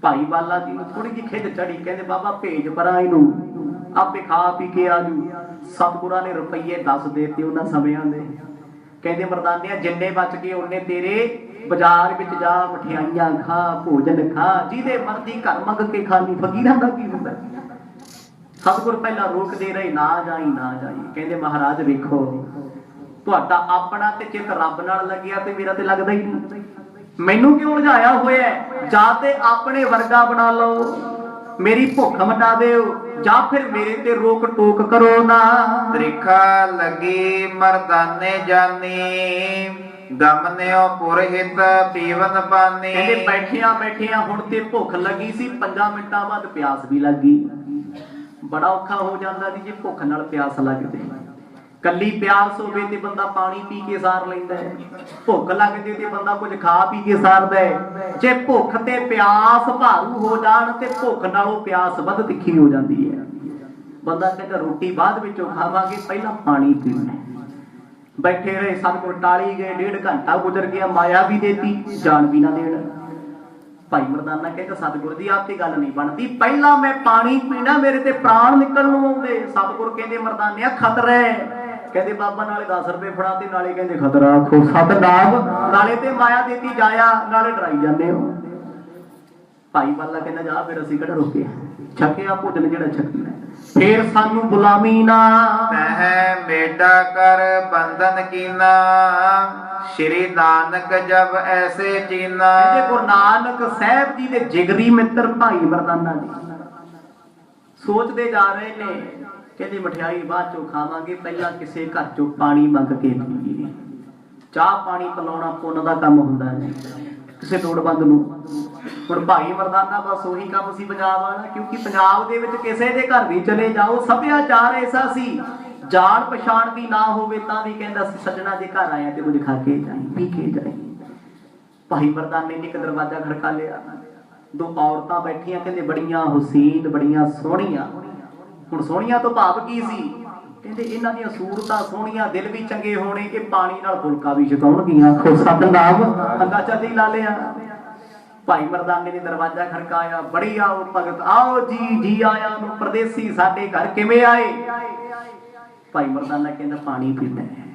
ਭਾਈ ਬਾਲਾ ਜੀ ਨੂੰ ਥੋੜੀ ਜਿਹੀ ਖਿੱਚ ਚੜੀ, ਕਹਿੰਦੇ ਬਾਬਾ ਭੇਜ ਪਰਾਂ ਇਹਨੂੰ, ਆਪੇ ਖਾ ਪੀ ਕੇ ਆ ਜੂ। ਸਤਿਗੁਰਾਂ ਨੇ ਰੁਪਈਏ 10 ਦੇਤੇ ਉਹਨਾਂ ਸਮਿਆਂ ਦੇ। ਕਹਿੰਦੇ ਮਰਦਾਨਿਆ, ਜਿੰਨੇ ਬਚ ਗਏ ਉਹਨੇ ਤੇਰੇ, ਬਾਜ਼ਾਰ ਵਿੱਚ ਜਾ ਮਠਿਆਈਆਂ ਖਾ, ਭੋਜਨ ਖਾ, ਜਿਹਦੇ ਮਰਜ਼ੀ ਘਰ ਮੰਗ ਕੇ ਖਾਣੀ। ਫਕੀਰਾਂ ਦਾ ਕੀ ਹੁੰਦਾ? ਸਤਿਗੁਰ ਪਹਿਲਾਂ ਰੋਕਦੇ ਰਹੇ, ਨਾ ਜਾਈ ਨਾ ਜਾਈ। ਕਹਿੰਦੇ ਮਹਾਰਾਜ ਵੇਖੋ, ਤੁਹਾਡਾ ਆਪਣਾ ਤੇ ਚਿੱਤ ਰੱਬ ਨਾਲ ਲੱਗਿਆ ਤੇ ਮੇਰਾ ਤੇ ਲੱਗਦਾ ਹੀ ਨਹੀਂ। ਮੈਨੂੰ ਕਿਉਂ ਉਲਝਾਇਆ ਹੋਇਆ? ਜਾਂ ਤੇ ਆਪਣੇ ਵਰਗਾ ਬਣਾ ਲਓ, ਮੇਰੀ ਭੁੱਖ ਮਿਟਾ ਦਿਓ, ਜਾਂ ਫਿਰ ਮੇਰੇ ਤੇ ਰੋਕ ਟੋਕ ਕਰੋ ਨਾ। ਤ੍ਰਿਖਾ ਲੱਗੀ ਮਰਦਾਨੇ ਜਾਨੀ, ਗਮਨਿਓ ਪੁਰਹਿਤ ਪੀਵਨ ਪਾਨੀ। ਕਹਿੰਦੇ ਬੈਠਿਆਂ ਬੈਠਿਆਂ ਹੁਣ ਤੇ ਭੁੱਖ ਲੱਗੀ ਸੀ, 5 ਮਿੰਟਾਂ ਬਾਅਦ ਪਿਆਸ ਵੀ ਲੱਗ ਗਈ। ਬੜਾ ਔਖਾ ਹੋ ਜਾਂਦਾ ਜੀ ਜੇ ਭੁੱਖ ਨਾਲ ਪਿਆਸ ਲੱਗ ਜੇ। ਕੱਲੀ ਪਿਆਸ ਹੋਵੇ ਤੇ ਬੰਦਾ ਪਾਣੀ ਪੀ ਕੇ ਸਾਰ ਲੈਂਦਾ ਹੈ, ਭੁੱਖ ਲੱਗ ਜੇ ਤੇ ਬੰਦਾ ਕੁਝ ਖਾ ਪੀ ਕੇ ਸਾਰਦਾ ਹੈ। ਜੇ ਭੁੱਖ ਤੇ ਪਿਆਸ ਭਾਰੂ ਹੋ ਜਾਣ ਤੇ ਭੁੱਖ ਨਾਲੋਂ ਪਿਆਸ ਵੱਧ ਤਿੱਖੀ ਹੋ ਜਾਂਦੀ ਹੈ। ਬੰਦਾ ਕਹਿੰਦਾ ਰੋਟੀ ਬਾਅਦ ਵਿੱਚੋਂ ਖਾਵਾਂਗੇ, ਪਹਿਲਾਂ ਪਾਣੀ ਪੀਣਾ। ਬੈਠੇ ਰਹੇ, ਸਤਿਗੁਰ ਟਾਲੀ ਗਏ, 1.5 ਘੰਟਾ ਗੁਜ਼ਰ ਗਿਆ, ਮਾਇਆ ਵੀ ਦੇਤੀ, ਜਾਨ ਵੀ ਨਾ ਦੇਣ। ਭਾਈ ਮਰਦਾਨਾ ਕਹਿੰਦਾ ਸਤਿਗੁਰ ਜੀ ਆਹ ਤੇ ਗੱਲ ਨਹੀਂ ਬਣਦੀ, ਪਹਿਲਾਂ ਮੈਂ ਪਾਣੀ ਪੀਣਾ, ਮੇਰੇ ਤੇ ਪ੍ਰਾਣ ਨਿਕਲਣ ਨੂੰ ਆਉਂਦੇ। ਸਤਿਗੁਰ ਕਹਿੰਦੇ ਮਰਦਾਨਿਆ ਖਤਰਾ ਹੈ। ਕਹਿੰਦੇ ਬਾਬਾ ਨਾਲੇ 10 ਰੁਪਏ ਫੜਾ ਤੇ ਨਾਲੇ ਕਹਿੰਦੇ ਖਤਰਾ। ਆਖੋ ਸਤਨਾਮ। ਨਾਲੇ ਤੇ ਮਾਇਆ ਦੇਤੀ ਜਾਇਆ, ਨਾਲੇ ਡਰਾਈ ਜਾਂਦੇ ਹੋ। ਭਾਈ ਬਾਲਾ ਕਹਿੰਦਾ ਜਾ ਫਿਰ ਅਸੀਂ ਕਿਹੜਾ ਰੋਕੇ, ਛਕਿਆ ਭੋਜਨ ਜਿਹੜਾ ਛਕਣਾ, ਫੇਰ ਸਾਨੂੰ ਗੁਲਾਮੀ ਨਾ। ਤਹਿ ਮੇਡਾ ਕਰ ਬੰਧਨ ਕੀਨਾ, ਸ਼੍ਰੀ ਨਾਨਕ ਜਬ ਐਸੇ ਚੀਨਾ। ਕਹਿੰਦੇ ਗੁਰੂ ਨਾਨਕ ਸਾਹਿਬ ਜੀ ਦੇ ਜਿਗਰੀ ਮਿੱਤਰ ਭਾਈ ਮਰਦਾਨਾ ਜੀ ਸੋਚਦੇ ਜਾ ਰਹੇ ਨੇ, ਕਹਿੰਦੇ ਮਠਿਆਈ ਬਾਅਦ ਚੋਂ ਖਾਵਾਂਗੇ, ਪਹਿਲਾਂ ਕਿਸੇ ਘਰ ਚੋਂ ਪਾਣੀ ਮੰਗ ਕੇ ਪੀਈਏ। ਚਾਹ ਪਾਣੀ ਪਿਲਾਉਣਾ ਪੁੰਨ ਦਾ ਕੰਮ ਹੁੰਦਾ ਹੈ ਕਿਸੇ ਲੋੜਵੰਦ ਨੂੰ। ਹੁਣ ਭਾਈ ਮਰਦਾਨਾ ਬਸ ਉਹੀ ਕੰਮ ਸੀ ਪੰਜਾਬ ਵਾਲਾ, ਕਿਉਂਕਿ ਪੰਜਾਬ ਦੇ ਵਿੱਚ ਕਿਸੇ ਦੇ ਘਰ ਵੀ ਚਲੇ ਜਾਓ, ਸੱਭਿਆਚਾਰ ਐਸਾ ਸੀ, ਜਾਣ ਪਛਾਣ ਵੀ ਨਾ ਹੋਵੇ ਤਾਂ ਵੀ ਕਹਿੰਦਾ ਸੀ ਸੱਜਣਾ ਦੇ ਘਰ ਆਇਆ ਤੇ ਕੁਝ ਖਾ ਕੇ ਜਾਈ, ਪੀ ਕੇ ਜਾਈ। ਭਾਈ ਮਰਦਾਨੇ ਨੇ ਇੱਕ ਦਰਵਾਜ਼ਾ ਖੜਕਾ ਲਿਆ, दो औरतां बैठियां कहंदे बड़ियां हुसीन बड़ियां सोहणियां। हुण सोहणियां तो भाव की सी, कहंदे इन्हां दीयां सूरतां सोहणियां, दिल भी चंगे होणे कि पानी नाल फुलका भी छकाउणगीਆਂ। आखो सतनाम। अंदाजा जी ला लिया। भाई मरदाने ने दरवाजा खड़काया, बड़ी आओ भगत आओ जी, जी आया नूं, परदेसी साडे घर किवें आए? भाई मरदाना कहंदा पानी पीना है।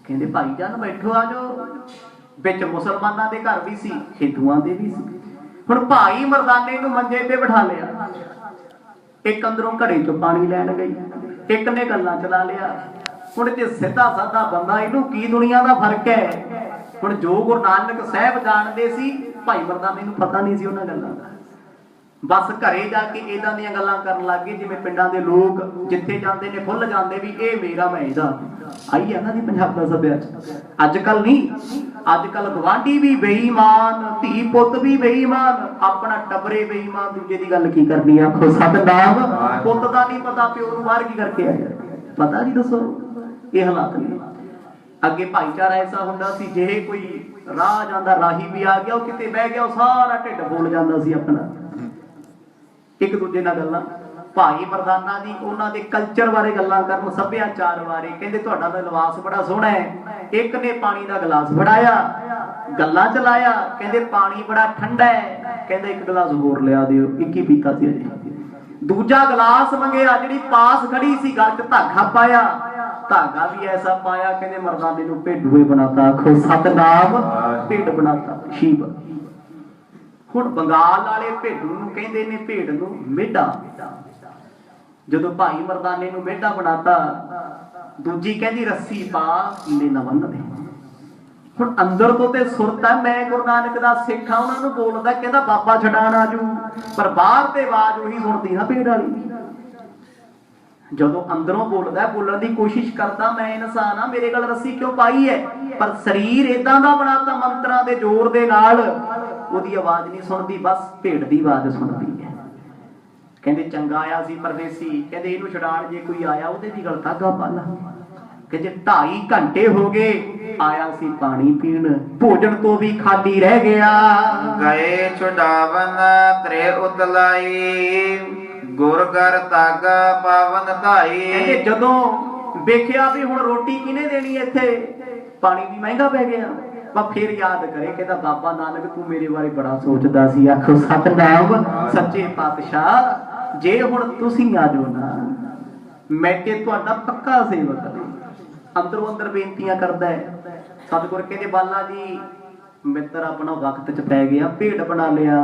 कहंदे भाई जान बैठो आ जाओ। विच मुसलमानां दे घर भी सी, हिंदुआं दे भी सी। हुण भाई मरदाने नूं मंजे ते बिठा लिया। एक अंदरों घड़े चों पानी लैण गई, एक ने गल्लां चला लिया। हुण जे सीधा साधा बंदा इहनूं की दुनिया दा फर्क है। हुण जो गुरु नानक साहब जाणदे सी, भाई मरदाने नूं पता नहीं सी उन्हां गल्लां दा। बस घरे जाके इदां दीयां गल्लां करन लग गए जिवें पिंडां दे लोक जिथे जांदे ने फुੱਲ ਜਾਂਦੇ भी ਇਹ मेरा मैं ਇਹਦਾ। आई है ना जी पंजाब दा सभ्याचार। अजकल नहीं, अजकल गवांढी भी बेईमान, धी पुੱਤ भी बेईमान, अपना टबरे बेईमान, दूजे दी गल की करनी। आखो सतनाम। पुੱਤ दा नहीं पता प्यो नूं बाहर की करके आया, पता नहीं। दसो ये हालात ने। अगे भाईचारा ऐसा हुंदा सी, जे कोई राह जांदा राही भी आ गया, किते बह गया, सारा ढिड बोल जांदा सी अपना, एक दूजे नाल गल्लां। भाई मरदाना जी उन्हां दे कल्चर बारे गल्लां करन, सभ्याचार बारे। कहंदे तुहाडा तां लिबास बड़ा सोहना है। एक ने पानी दा गिलास फड़ाया, गल्लां चलाया। कहंदे पानी बड़ा ठंडा है। कहंदे एक गिलास होर लिया दिओ, एक ही पीता सी अजे। दूजा गिलास मंगया, जिहड़ी पास खड़ी सी गल च धागा पाया, धागा भी ऐसा पाया, कहंदे मरदाने नूं भेडूए बनाता। आखो सतनाम। भेड बनाता, शीप। हुण बंगाल वाले भेडू नूं कहंदे ने भेड नूं मेढा। जदों भाई मरदाने नूं मेढा बनाता, दूजी कहंदी रस्सी पा कीले ना बन्ह दे। हुण अंदर तो ते सुरत है, मैं गुरु नानक दा सिख हां, उन्हां नूं बोलदा कहंदा बाबा छडाण आजू, पर बाहर ते आवाज उही सुणदी ना भेड वाली। जदों अंदरों बोलदा, बोलण दी कोशिश करदा, मैं इंसान हां, मेरे गल रस्सी क्यों पाई है, पर शरीर इदां दा बनाता मंत्रां दे जोर दे नाल, ओदी आवाज नहीं सुणदी, बस भेड दी आवाज सुणदी है। कहंदे चंगा आया सी परदेसी, कहंदे इहनूं छडाण जे कोई आया ओदे दी गल धागा पा ला। कहंदे 2.5 घंटे हो गए, आया सी पानी पीण, भोजन तो भी खाली रह गया। गए छुडावन त्रे उतलाई, गुर घर धागा पावन धाई। कहंदे जदों वेखिया भी हुण रोटी किने देनी, इत्थे पानी भी महंगा पै गया, पर फिर याद करे, कहता बाबा नानक तू मेरे बारे बड़ा सोचदा सी। आखो सतनाम। सच्चे पातशाह जे हुण तुसीं आ जाओ ना, मैं ते तुहाडा पक्का सेवक। अंदरों अंदर बेनतियां करदा है। सतगुर कहंदे बाला जी मित्र अपना वक्त च पै गया, भेड बना लिया।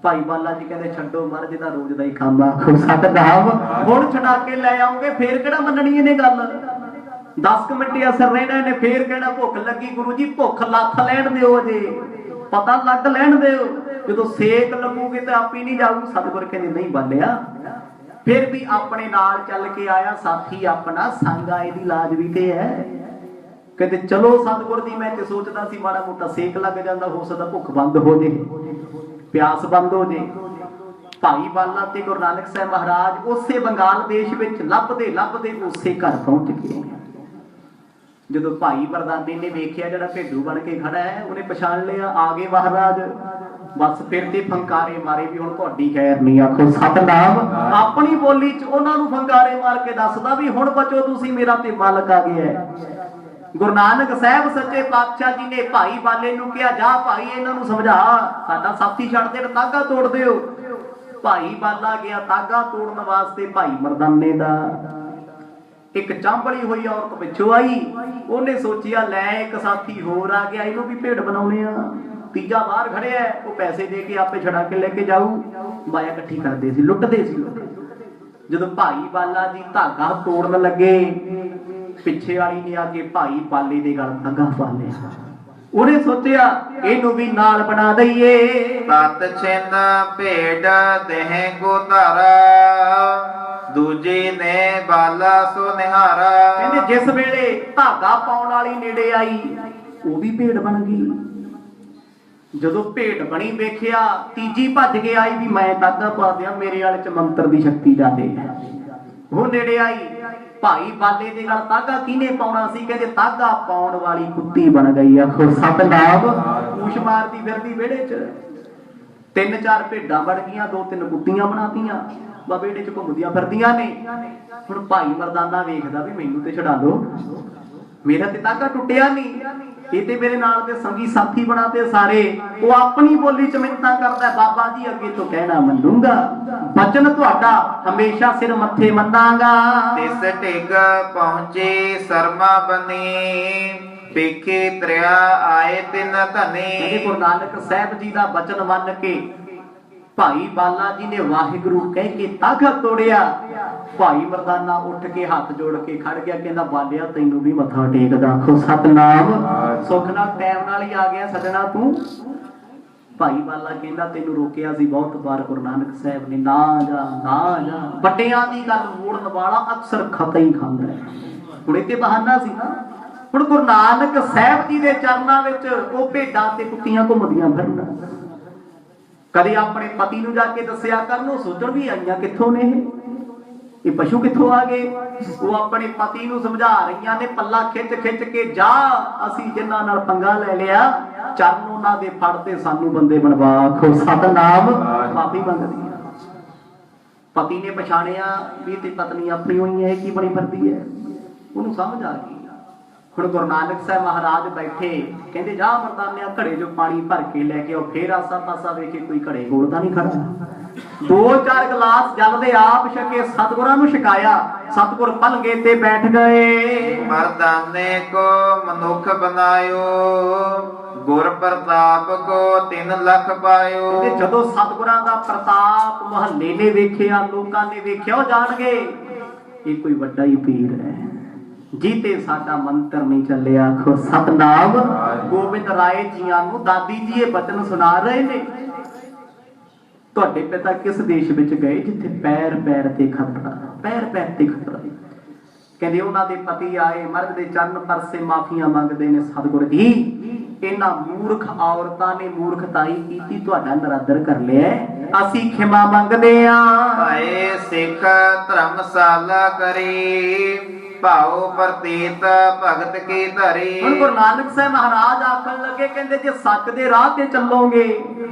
भाई बाला जी कहंदे छड्डो महाराज दा रोज दा ही काम। आखो सतनाम। हुण छड़ा के लै आऊंगे, फिर किहड़ा मन्नणी इहने गल। 10 मिनट असर रहना ने, फिर कहना भुख लगी। गुरु जी भुख लथ लैण दिओ, जे पता लग लैण दिओ, जदों सेक लगूगी तो आप ही नहीं जाऊ। सतगुर कहंदे नहीं बालिया, फिर भी अपने नाल चल के आया साथी अपना, संग आए दी लाज भी ते है। कहते चलो सतगुर दी, मैं ते सोचदा सी माड़ा मोटा सेक लग जांदा, हो सकदा भुख बंद हो जे, प्यास बंद हो जे। भाई बाला ते गुरु नानक साहब महाराज उसे बंगाल देश विच लभदे लभदे उसे घर पहुंच गए। जदों भाई मरदाने ने वेखिया जिहड़ा भेडू बन के खड़ा है, उन्हें पछाण लिया, आ गए महाराज। बस फिर ते फंकारे मारे भी हुण तुहाडी खैर नहीं। आखो सतनाम। अपनी बोली च उन्हां नूं फंकारे मार के दसदा भी हुण बचो तुसीं, मेरा ते मालक आ गया है। गुरु नानक साहब सच्चे पातशाह जी ने भाई बाले नूं कहा, जा भाई इन्हां नूं समझा, साडा साथी छड्ड दे, तागा तोड़ दिओ। भाई बाला गया तागा तोड़न वास्ते। भाई मरदाने दा एक चांबड़ी हुई औरत पिछों आई, उन्हें सोचिया लै एक साथी होर आ गया, इनू भी भेड बनाउने आ। तीजा बाहर खड़े है, वो पैसे दे के आपे छड़ा के लेके जाऊ। माया इकट्ठी करते सी, लुटते सी। जदों भाई बाला जी धागा तोड़न लगे, पिछे वाली ने आके भाई बाले दे गल धागा पा लिया। उन्हें सोचिया इनू भी नाल बना दईए। सत छिन भेड देह को धारा, दूजी ने बाला सो निहारा। कहंदे जिस वेले धागा पाउण वाली नेड़े आई, वो भी भेड बन गई। जदों भेड बनी वेखिया, तीजी भज के आई भी मैं धागा पा दिया, मेरे वाले च मंत्र दी शक्ति जाते है। वो नेड़े आई, भाई बाले दे गल धागा किने पाउणा सी, कहंदे धागा पाउण वाली कुत्ती बन गई। आखो सतनाम। पूछ मारदी फिरदी विहड़े च। 3-4 ਭੇਡਾਂ ਬਣ ਗਈਆਂ, 2-3 ਕੁੱਤੀਆਂ ਬਣਾਤੀਆਂ, ਬੇੜੇ ਚ ਘੁੰਮਦੀਆਂ ਫਿਰਦੀਆਂ ਨੇ। ਹੁਣ ਭਾਈ ਮਰਦਾਨਾ ਵੇਖਦਾ ਵੀ ਮੈਨੂੰ ਤੇ ਛਡਾ ਲੋ, ਮੇਰਾ ਤੇ ਤਾਗਾ ਟੁੱਟਿਆ ਨਹੀਂ, ਇਹ ਤੇ ਮੇਰੇ ਨਾਲ ਦੇ ਸੰਗੀ ਸਾਥੀ ਬਣਾਤੇ ਸਾਰੇ। ਉਹ ਆਪਣੀ ਬੋਲੀ ਚ ਮਿੰਨਤਾਂ ਕਰਦਾ, ਬਾਬਾ ਜੀ ਅੱਗੇ ਤੋਂ ਕਹਿਣਾ ਮੰਨੂਗਾ, ਬਚਨ ਤੁਹਾਡਾ ਹਮੇਸ਼ਾ ਸਿਰ ਮੱਥੇ ਮੰਨਾਂਗਾ। ਤਿਸ ਢਿਗ ਪਹੁੰਚੇ ਸਰਮਾ ਬਨੀ, ਪੇਖੇ ਤਰਿਆ ਆਏ ਤਿਨ ਧਨੇ। ਗੁਰੂ ਨਾਨਕ ਸਾਹਿਬ ਜੀ ਦਾ ਬਚਨ ਮੰਨ ਕੇ ਭਾਈ ਬਾਲਾ ਜੀ ਨੇ ਵਾਹਿਗੁਰੂ ਕਹਿ ਕੇ ਤਾਗਾ ਤੋੜਿਆ। ਭਾਈ ਮਰਦਾਨਾ ਉੱਠ ਕੇ ਹੱਥ ਜੋੜ ਕੇ ਖੜ ਗਿਆ, ਕਹਿੰਦਾ ਬਾਲਿਆ ਤੈਨੂੰ ਵੀ ਮੱਥਾ ਟੇਕਦਾ। ਆਖੋ ਸਤਨਾਮ। ਸੁੱਖ ਨਾਲ ਟਾਈਮ ਨਾਲ ਹੀ ਆ ਗਿਆ ਸੱਜਣਾ ਤੂੰ। ਭਾਈ ਬਾਲਾ ਕਹਿੰਦਾ ਤੈਨੂੰ ਰੋਕਿਆ ਸੀ ਬਹੁਤ ਵਾਰ ਗੁਰੂ ਨਾਨਕ ਸਾਹਿਬ ਨੇ, ਨਾ ਜਾ ਨਾ ਜਾ। ਵੱਡਿਆਂ ਦੀ ਗੱਲ ਮੋੜਨ ਵਾਲਾ ਅਕਸਰ ਖਤਾ ਹੀ ਖਾਂਦਾ। ਹੁਣ ਇਹ ਤੇ ਬਹਾਨਾ ਸੀ ਨਾ। ਹੁਣ ਗੁਰੂ ਨਾਨਕ ਸਾਹਿਬ ਜੀ ਦੇ ਚਰਨਾਂ ਵਿੱਚ ਉਹ ਭੇਡਾਂ ਤੇ ਕੁੱਤੀਆਂ ਘੁੰਮਦੀਆਂ ਫਿਰਨ। ਕਦੇ ਆਪਣੇ ਪਤੀ ਨੂੰ ਜਾ ਕੇ ਦੱਸਿਆ ਕਰਨ, ਉਹ ਸੋਚਣ ਵੀ ਆਈਆਂ ਕਿੱਥੋਂ ਨੇ ਇਹ ਪਸ਼ੂ ਕਿੱਥੋਂ ਆ ਗਏ। ਉਹ ਆਪਣੇ ਪਤੀ ਨੂੰ ਸਮਝਾ ਰਹੀਆਂ ਨੇ, ਪੱਲਾ ਖਿੱਚ ਖਿੱਚ ਕੇ ਜਾ, ਅਸੀਂ ਜਿਨ੍ਹਾਂ ਨਾਲ ਪੰਗਾ ਲੈ ਲਿਆ ਚਰਨ ਉਹਨਾਂ ਦੇ ਫੜ ਤੇ ਸਾਨੂੰ ਬੰਦੇ ਬਣਵਾ। ਆਖੋ ਸਤਨਾਮ। ਮਾਫੀ ਮੰਗਦੀ ਆ। ਪਤੀ ਨੇ ਪਛਾਣਿਆ ਵੀ ਤੇ ਪਤਨੀ ਆਪਣੀ ਹੋਈ ਹੈ, ਕੀ ਬਣੀ ਫਿਰਦੀ ਹੈ, ਉਹਨੂੰ ਸਮਝ ਆ ਗਈ। ਹੁਣ ਗੁਰੂ ਨਾਨਕ ਸਾਹਿਬ ਮਹਾਰਾਜ ਬੈਠੇ, ਕਹਿੰਦੇ ਜਾ ਮਰਦਾਨਿਆ ਘੜੇ ਚੋਂ ਪਾਣੀ ਭਰ ਕੇ ਲੈ ਕੇ ਆਓ। ਫੇਰ ਆਸਾ ਪਾਸਾ ਵੇਖੇ ਕੋਈ ਘੜੇ ਕੋਲ ਤਾਂ ਨਹੀਂ ਖੜਾ। 2-4 ਗਲਾਸ ਜਲ ਦੇ ਆਪ ਛਕੇ, ਸਤਿਗੁਰਾਂ ਨੂੰ ਛਕਾਇਆ। ਸਤਿਗੁਰ ਪਲੰਗੇ ਤੇ ਬੈਠ ਗਏ। ਮਰਦਾਨੇ ਕੋ ਮਨੁੱਖ ਬਨਾਇਓ, ਗੁਰ ਪ੍ਰਤਾਪ ਕੋ 3 ਲੱਖ ਪਾਇਓ। ਤੇ ਜਦੋਂ ਸਤਿਗੁਰਾਂ ਦਾ ਪ੍ਰਤਾਪ ਮਹੱਲੇ ਨੇ ਵੇਖਿਆ, ਲੋਕਾਂ ਨੇ ਵੇਖਿਆ, ਉਹ ਜਾਣਗੇ ਇਹ ਕੋਈ ਵੱਡਾ ਹੀ ਪੀਰ ਹੈ, ਜੀਤੇ ਸਾਡਾ ਮੰਤਰ ਨਹੀਂ ਚੱਲਿਆ। ਆਖੋ ਸਤਨਾਮ। ਗੋਬਿੰਦ ਰਾਏ ਜੀਆਂ ਨੂੰ ਦਾਦੀ ਜੀ ਇਹ ਬਚਨ ਸੁਣਾ ਰਹੇ ਨੇ। ਤੁਹਾਡੇ ਪਿਤਾ ਕਿਸ ਦੇਸ਼ ਵਿੱਚ ਗਏ ਜਿੱਥੇ ਪੈਰ ਪੈਰ ਤੇ ਖਤਰਾ, ਪੈਰ ਪੈਰ ਤੇ ਖਤਰਾ। ਕਹਿੰਦੇ ਉਹਨਾਂ ਦੇ ਪਤੀ ਆਏ, ਮਰਦ ਦੇ ਚਰਨ ਪਰਸੇ ਮਾਫੀਆਂ ਮੰਗਦੇ ਨੇ। ਸਤਿਗੁਰ ਜੀ ਇਹਨਾਂ ਮੂਰਖ ਔਰਤਾਂ ਨੇ ਮੂਰਖਤਾਈ ਕੀਤੀ, ਤੁਹਾਡਾ ਨਰਾਦਰ ਕਰ ਲਿਆ, ਅਸੀਂ ਖਿਮਾ ਮੰਗਦੇ ਆਂ। ਭਾਏ ਸਿੱਖ ਧਰਮਸ਼ਾਲਾ ਕਰੀ, ਭਾਉ ਪ੍ਰਤੀਤ ਭਗਤ ਕੀ ਧਰੀ। ਹੁਣ ਗੁਰੂ ਨਾਨਕ ਸਾਹਿਬ ਮਹਾਰਾਜ ਆਖਣ ਲੱਗੇ, ਕਹਿੰਦੇ ਜੇ ਸੱਚ ਦੇ ਰਾਹ ਤੇ ਚੱਲੋਗੇ,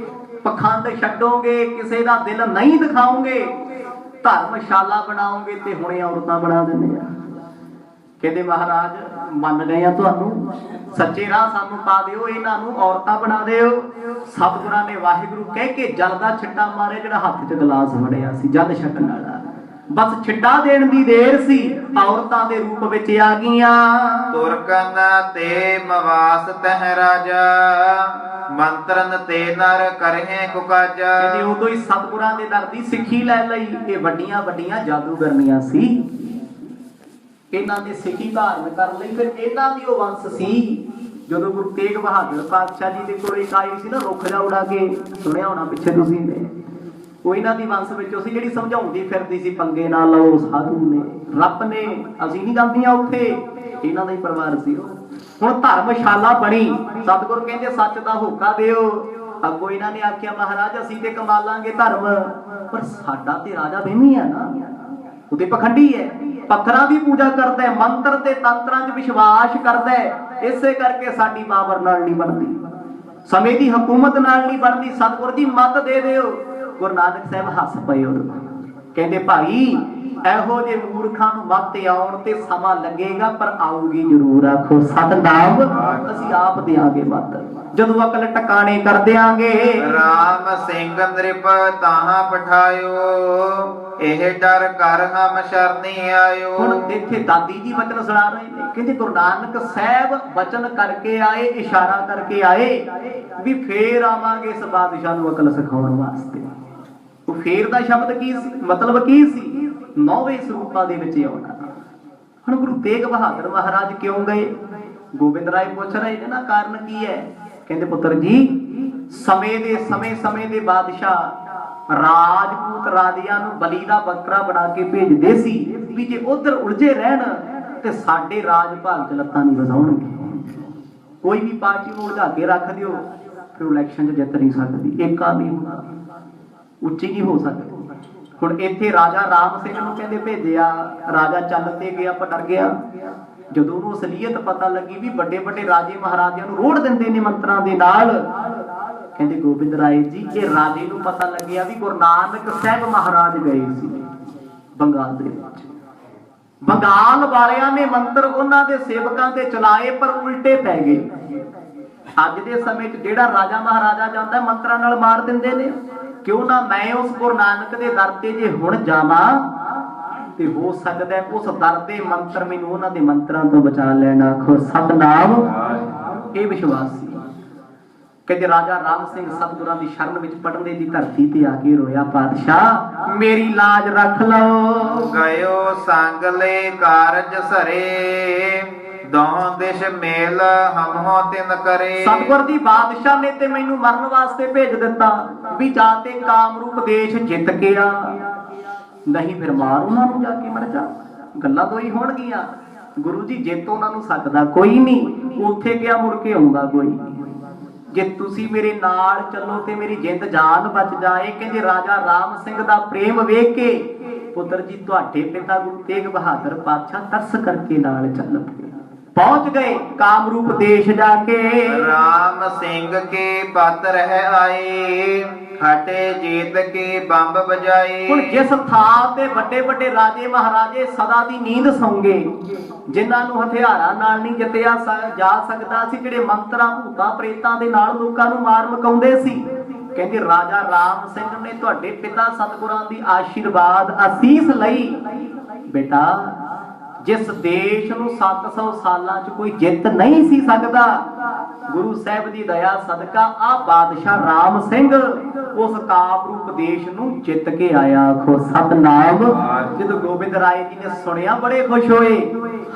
ਪਖੰਡ ਛੱਡੋਗੇ, ਕਿਸੇ ਦਾ ਦਿਲ ਨਹੀਂ ਦਿਖਾਓਗੇ, ਧਰਮਸ਼ਾਲਾ ਬਣਾਓਗੇ ਤੇ ਹੁਣੇ ਔਰਤਾਂ ਬਣਾ ਦਿੰਦੇ ਆ। ਕਹਿੰਦੇ ਮਹਾਰਾਜ ਮੰਨ ਗਏ ਆ ਤੁਹਾਨੂੰ, ਸੱਚੇ ਰਾਹ ਸਾਨੂੰ ਪਾ ਦਿਓ, ਇਹਨਾਂ ਨੂੰ ਔਰਤਾਂ ਬਣਾ ਦਿਓ। ਸਤਿਗੁਰਾਂ ਨੇ ਵਾਹਿਗੁਰੂ ਕਹਿ ਕੇ ਜਲ ਦਾ ਛਿੱਟਾ ਮਾਰਿਆ, ਜਿਹੜਾ ਹੱਥ 'ਚ ਗਲਾਸ ਫੜਿਆ ਸੀ ਜਲ ਛਕਣ ਵਾਲਾ। ਬਸ ਛਿੱਟਾ ਦੇਣ ਦੀ ਦੇਰ ਸੀ, ਔਰਤਾਂ ਦੇ ਰੂਪ ਵਿੱਚ ਆ ਗਈਆਂ। ਤੁਰਕਨ ਤੇ ਮਵਾਸ ਤਹਿ ਰਾਜਾ, ਮੰਤਰਨ ਤੇ ਨਰ ਕਰਹਿ ਕੁਕਾਜਾ। ਕਹਿੰਦੇ ਉਦੋਂ ਹੀ ਸਤਿਗੁਰਾਂ ਦੇ ਦਰ ਦੀ ਸਿੱਖੀ ਲੈ ਲਈ। ਇਹ ਵੱਡੀਆਂ ਵੱਡੀਆਂ ਜਾਦੂਗਰਨੀਆਂ ਸੀ, ਇਹਨਾਂ ਦੀ ਸਿੱਖੀ ਧਾਰਨ ਕਰ ਲਈ। ਫਿਰ ਇਹਨਾਂ ਦੀ ਉਹ ਵੰਸ਼ ਸੀ। ਜਦੋਂ ਗੁਰੂ ਤੇਗ ਬਹਾਦਰ ਪਾਤਸ਼ਾਹ ਜੀ ਦੇ ਕੋਲ ਇੱਕ ਆਈ ਸੀ ਨਾ, ਰੁੱਖ ਜਾ ਉਡਾ ਕੇ, ਸੁਣਿਆ ਹੋਣਾ ਪਿੱਛੇ ਤੁਸੀਂ ਨੇ, ਉਹ ਇਹਨਾਂ ਦੀ ਵੰਸ਼ ਵਿੱਚੋਂ ਸੀ, ਜਿਹੜੀ ਸਮਝਾਉਂਦੀ ਫਿਰਦੀ ਸੀ ਪੰਗੇ ਨਾ ਲਓ ਸਾਧੂ ਨੇ, ਰੱਬ ਨੇ, ਅਸੀਂ ਨਹੀਂ ਜਾਂਦੀਆਂ ਉੱਥੇ, ਇਹਨਾਂ ਦਾ ਹੀ ਪਰਿਵਾਰ ਸੀ ਉਹ। ਹੁਣ ਧਰਮਸ਼ਾਲਾ ਬਣੀ। ਸਤਿਗੁਰ ਕਹਿੰਦੇ ਸੱਚ ਦਾ ਹੋਕਾ ਦਿਓ। ਅੱਗੋਂ ਇਹਨਾਂ ਨੇ ਆਖਿਆ ਮਹਾਰਾਜ ਅਸੀਂ ਤੇ ਕਮਾ ਲਾਂਗੇ ਧਰਮ, ਪਰ ਸਾਡਾ ਤੇ ਰਾਜਾ ਵਹਿਮੀ ਹੈ ਨਾ, ਉਹਦੇ ਪਖੰਡੀ ਹੈ, ਪੱਥਰਾਂ ਦੀ ਪੂਜਾ ਕਰਦਾ ਹੈ, ਮੰਤਰ ਤੇ ਤੰਤਰਾਂ 'ਚ ਵਿਸ਼ਵਾਸ ਕਰਦਾ ਹੈ, ਇਸੇ ਕਰਕੇ ਸਾਡੀ ਬਾਬਰ ਨਾਲ ਨਹੀਂ ਬਣਦੀ, ਸਮੇਂ ਦੀ ਹਕੂਮਤ ਨਾਲ ਨਹੀਂ ਬਣਦੀ। ਸਤਿਗੁਰ ਜੀ ਮੱਤ ਦੇ ਦਿਓ। ਗੁਰੂ ਨਾਨਕ ਸਾਹਿਬ ਹੱਸ ਪਏ ਉਦੋਂ, ਕਹਿੰਦੇ ਭਾਈ ਇਹੋ ਜਿਹੇ ਮੂਰਖਾਂ ਨੂੰ ਮੱਤ ਆਉਣ ਤੇ ਸਮਾਂ ਲੱਗੇਗਾ, ਪਰ ਆਊਗੀ ਜ਼ਰੂਰ। ਆਖੋ ਸਤਨਾਮ। ਅਸੀਂ ਆਪ ਦਿਆਂਗੇ ਮੱਤ, ਜਦੋਂ ਅਕਲ ਟਿਕਾਣੇ ਕਰ ਦਿਆਂਗੇ। ਰਾਮ ਸਿੰਘ ਨ੍ਰਿਪ ਤਾਹਾਂ ਪਠਾਇਓ, ਇਹ ਡਰ ਕਰ ਹਮ ਸ਼ਰਨੀ ਆਇਓ। ਹੁਣ ਇੱਥੇ ਦਾਦੀ ਜੀ ਬਚਨ ਸੁਣਾ ਰਹੇ ਨੇ, ਕਹਿੰਦੇ ਗੁਰੂ ਨਾਨਕ ਸਾਹਿਬ ਬਚਨ ਕਰਕੇ ਆਏ, ਇਸ਼ਾਰਾ ਕਰਕੇ ਆਏ ਵੀ ਫੇਰ ਆਵਾਂਗੇ ਇਸ ਬਾਦਸ਼ਾਹ ਨੂੰ ਅਕਲ ਸਿਖਾਉਣ ਵਾਸਤੇ। ਉਹ ਫੇਰ ਦਾ ਸ਼ਬਦ ਕੀ ਸੀ, ਮਤਲਬ ਕੀ ਸੀ? 9ਵੇਂ ਸਰੂਪਾਂ ਦੇ ਵਿੱਚ ਆਉਣਾ। ਹੁਣ ਗੁਰੂ ਤੇਗ ਬਹਾਦਰ ਮਹਾਰਾਜ ਕਿਉਂ ਗਏ? ਗੋਬਿੰਦ ਰਾਏ ਪੁੱਛ ਰਹੇ ਨੇ ਨਾ, ਕਾਰਨ ਕੀ ਹੈ? ਕਹਿੰਦੇ ਪੁੱਤਰ ਜੀ ਸਮੇਂ ਦੇ ਬਾਦਸ਼ਾਹ ਰਾਜਪੂਤ ਰਾਜਿਆਂ ਨੂੰ ਬਲੀ ਦਾ ਬੱਕਰਾ ਬਣਾ ਕੇ ਭੇਜਦੇ ਸੀ ਵੀ ਜੇ ਉਧਰ ਉਲਝੇ ਰਹਿਣ ਤੇ ਸਾਡੇ ਰਾਜ ਭਾਗ 'ਚ ਲੱਤਾਂ ਨਹੀਂ ਵਸਾਉਣਗੇ। ਕੋਈ ਵੀ ਪਾਰਟੀ ਨੂੰ ਉਲਝਾ ਕੇ ਰੱਖ ਦਿਓ, ਫਿਰ ਇਲੈਕਸ਼ਨ 'ਚ ਜਿੱਤ ਨਹੀਂ ਸਕਦੀ, ਏਕਾ ਨਹੀਂ ਹੋਣਾ, ਉੱਚੀ ਨਹੀਂ ਹੋ ਸਕਦੀ। ਹੁਣ ਇੱਥੇ ਰਾਜਾ ਰਾਮ ਸਿੰਘ ਨੂੰ ਕਹਿੰਦੇ ਭੇਜਿਆ, ਰਾਜਾ ਚੱਲ ਤੇ ਗਿਆ, ਪਰ ਡਰ ਗਿਆ। ਜਦੋਂ ਉਹਨੂੰ ਅਸਲੀਅਤ ਪਤਾ ਲੱਗੀ ਵੀ ਵੱਡੇ ਵੱਡੇ ਰਾਜੇ ਮਹਾਰਾਜਿਆਂ ਨੂੰ ਰੋੜ ਦਿੰਦੇ ਨੇ ਮੰਤਰਾਂ ਦੇ ਨਾਲ, ਕਹਿੰਦੇ ਗੋਬਿੰਦ ਰਾਏ ਜੀ, ਇਹ ਰਾਜੇ ਨੂੰ ਪਤਾ ਲੱਗਿਆ ਵੀ ਗੁਰੂ ਨਾਨਕ ਸਾਹਿਬ ਮਹਾਰਾਜ ਗਏ ਸੀ ਬੰਗਾਲ ਦੇ ਵਿੱਚ। ਬੰਗਾਲ ਵਾਲਿਆਂ ਨੇ ਮੰਤਰ ਉਹਨਾਂ ਦੇ ਸੇਵਕਾਂ ਤੇ ਚਲਾਏ, ਪਰ ਉਲਟੇ ਪੈ ਗਏ। ਅੱਜ ਦੇ ਸਮੇਂ 'ਚ ਜਿਹੜਾ ਰਾਜਾ ਮਹਾਰਾਜਾ ਜਾਂਦਾ ਮੰਤਰਾਂ ਨਾਲ ਮਾਰ ਦਿੰਦੇ ਨੇ। ਕਿਉਂ ਨਾ ਮੈਂ ਉਸ ਗੁਰੂ ਨਾਨਕ ਦੇ ਦਰ ਤੇ ਜੇ ਹੁਣ ਜਾਵਾਂ ਤੇ ਹੋ ਸਕਦਾ ਉਸ ਦਰ ਦੇ ਮੰਤਰ ਮੈਨੂੰ ਉਹਨਾਂ ਦੇ ਮੰਤਰਾਂ ਤੋਂ ਬਚਾ ਲੈਣ। ਆਖੋ ਸਤਿਨਾਮ। ਇਹ ਵਿਸ਼ਵਾਸ ਸੀ। ਕਹਿੰਦੇ ਰਾਜਾ ਰਾਮ ਸਿੰਘ ਸਤਿਗੁਰਾਂ ਦੀ ਸ਼ਰਨ ਵਿੱਚ ਪਟਨੇ ਦੀ ਧਰਤੀ ਤੇ ਆ ਕੇ ਰੋਇਆ, ਪਾਤਸ਼ਾਹ ਮੇਰੀ ਲਾਜ ਰੱਖ ਲਓ। ਗਇਓ ਸੰਗ ਲੈ ਕਾਰਜ ਸਰੇ, ਦੋਹਾਂ ਦਿਸ਼ ਮੇਲ ਹਮਹੁ ਤਿਨ ਕਰੇ। ਸਤਿਗੁਰ ਦੀ ਬਾਦਸ਼ਾਹ ਨੇ ਤੇ ਮੈਨੂੰ ਮਰਨ ਵਾਸਤੇ ਭੇਜ ਦਿੱਤਾ ਵੀ ਜਾ ਤੇ ਕਾਮਰੂਪ ਦੇਸ਼ ਜਿੱਤ ਕੇ ਆ, ਨਹੀਂ ਫਿਰ ਮਾਰ ਉਹਨਾਂ ਨੂੰ ਜਾ ਕੇ, ਮਰ ਜਾ। ਗੱਲਾਂ ਦੋ ਹੀ ਹੋਣਗੀਆਂ। ਗੁਰੂ ਜੀ ਜਿੱਤ ਉਹਨਾਂ ਨੂੰ ਸਕਦਾ ਕੋਈ ਨਹੀਂ, ਉੱਥੇ ਗਿਆ ਮੁੜ ਕੇ ਆਉਂਦਾ ਕੋਈ ਨਹੀਂ। ਜੇ ਤੁਸੀਂ ਮੇਰੇ ਨਾਲ ਚੱਲੋ ਤੇ ਮੇਰੀ ਜਿੰਦ ਜਾਨ ਬਚ ਜਾਏ। ਕਹਿੰਦੇ ਰਾਜਾ ਰਾਮ ਸਿੰਘ ਦਾ ਪ੍ਰੇਮ ਵੇਖ ਕੇ ਪੁੱਤਰ ਜੀ ਤੁਹਾਡੇ ਪਿਤਾ ਗੁਰੂ ਤੇਗ ਬਹਾਦਰ ਪਾਤਸ਼ਾਹ ਤਰਸ ਕਰਕੇ ਨਾਲ ਚੱਲ ਪਏ। ਪਹੁੰਚ ਗਏ ਕਾਮਰੂਪ ਦੇਸ਼ ਜਾ ਕੇ। ਰਾਮ ਸਿੰਘ ਕੇ ਪਤ ਰਹਿ ਆਏ, ਹਟੇ ਜੀਤ ਕੇ ਬੰਬ ਬਜਾਏ। ਹੁਣ ਜਿਸ ਥਾਂ ਤੇ ਵੱਡੇ ਵੱਡੇ ਰਾਜੇ ਮਹਾਰਾਜੇ ਸਦਾ ਦੀ ਨੀਂਦ ਸੌਂਗੇ, ਜਿਨ੍ਹਾਂ ਨੂੰ ਹਥਿਆਰਾਂ ਨਾਲ ਨਹੀਂ ਜਿੱਤਿਆ ਜਾ ਸਕਦਾ ਸੀ, ਜਿਹੜੇ ਮੰਤਰਾਂ ਭੂਤਾਂ ਪ੍ਰੇਤਾਂ ਦੇ ਨਾਲ ਲੋਕਾਂ ਨੂੰ ਮਾਰ ਮਕਾਉਂਦੇ ਸੀ, ਕਹਿੰਦੇ ਰਾਜਾ ਰਾਮ ਸਿੰਘ ਨੇ ਤੁਹਾਡੇ ਪਿਤਾ ਸਤਿਗੁਰਾਂ ਦੀ ਆਸ਼ੀਰਵਾਦ ਅਸੀਸ ਲਈ। ਬੇਟਾ ਜਿਸ ਦੇਸ਼ ਨੂੰ 700 ਸਾਲਾਂ 'ਚ ਕੋਈ ਜਿੱਤ ਨਹੀਂ ਸੀ ਸਕਦਾ, ਗੁਰੂ ਸਾਹਿਬ ਦੀ ਦਇਆ ਸਦਕਾ ਆ ਬਾਦਸ਼ਾਹ ਰਾਮ ਸਿੰਘ ਉਸ ਕਾਮਰੂਪ ਦੇਸ਼ ਨੂੰ ਜਿੱਤ ਕੇ ਆਇਆ। ਆਖੋ ਸਤਿਨਾਮ। ਜਦੋਂ ਗੋਬਿੰਦ ਰਾਏ ਜੀ ਨੇ ਸੁਣਿਆ ਬੜੇ ਖੁਸ਼ ਹੋਏ,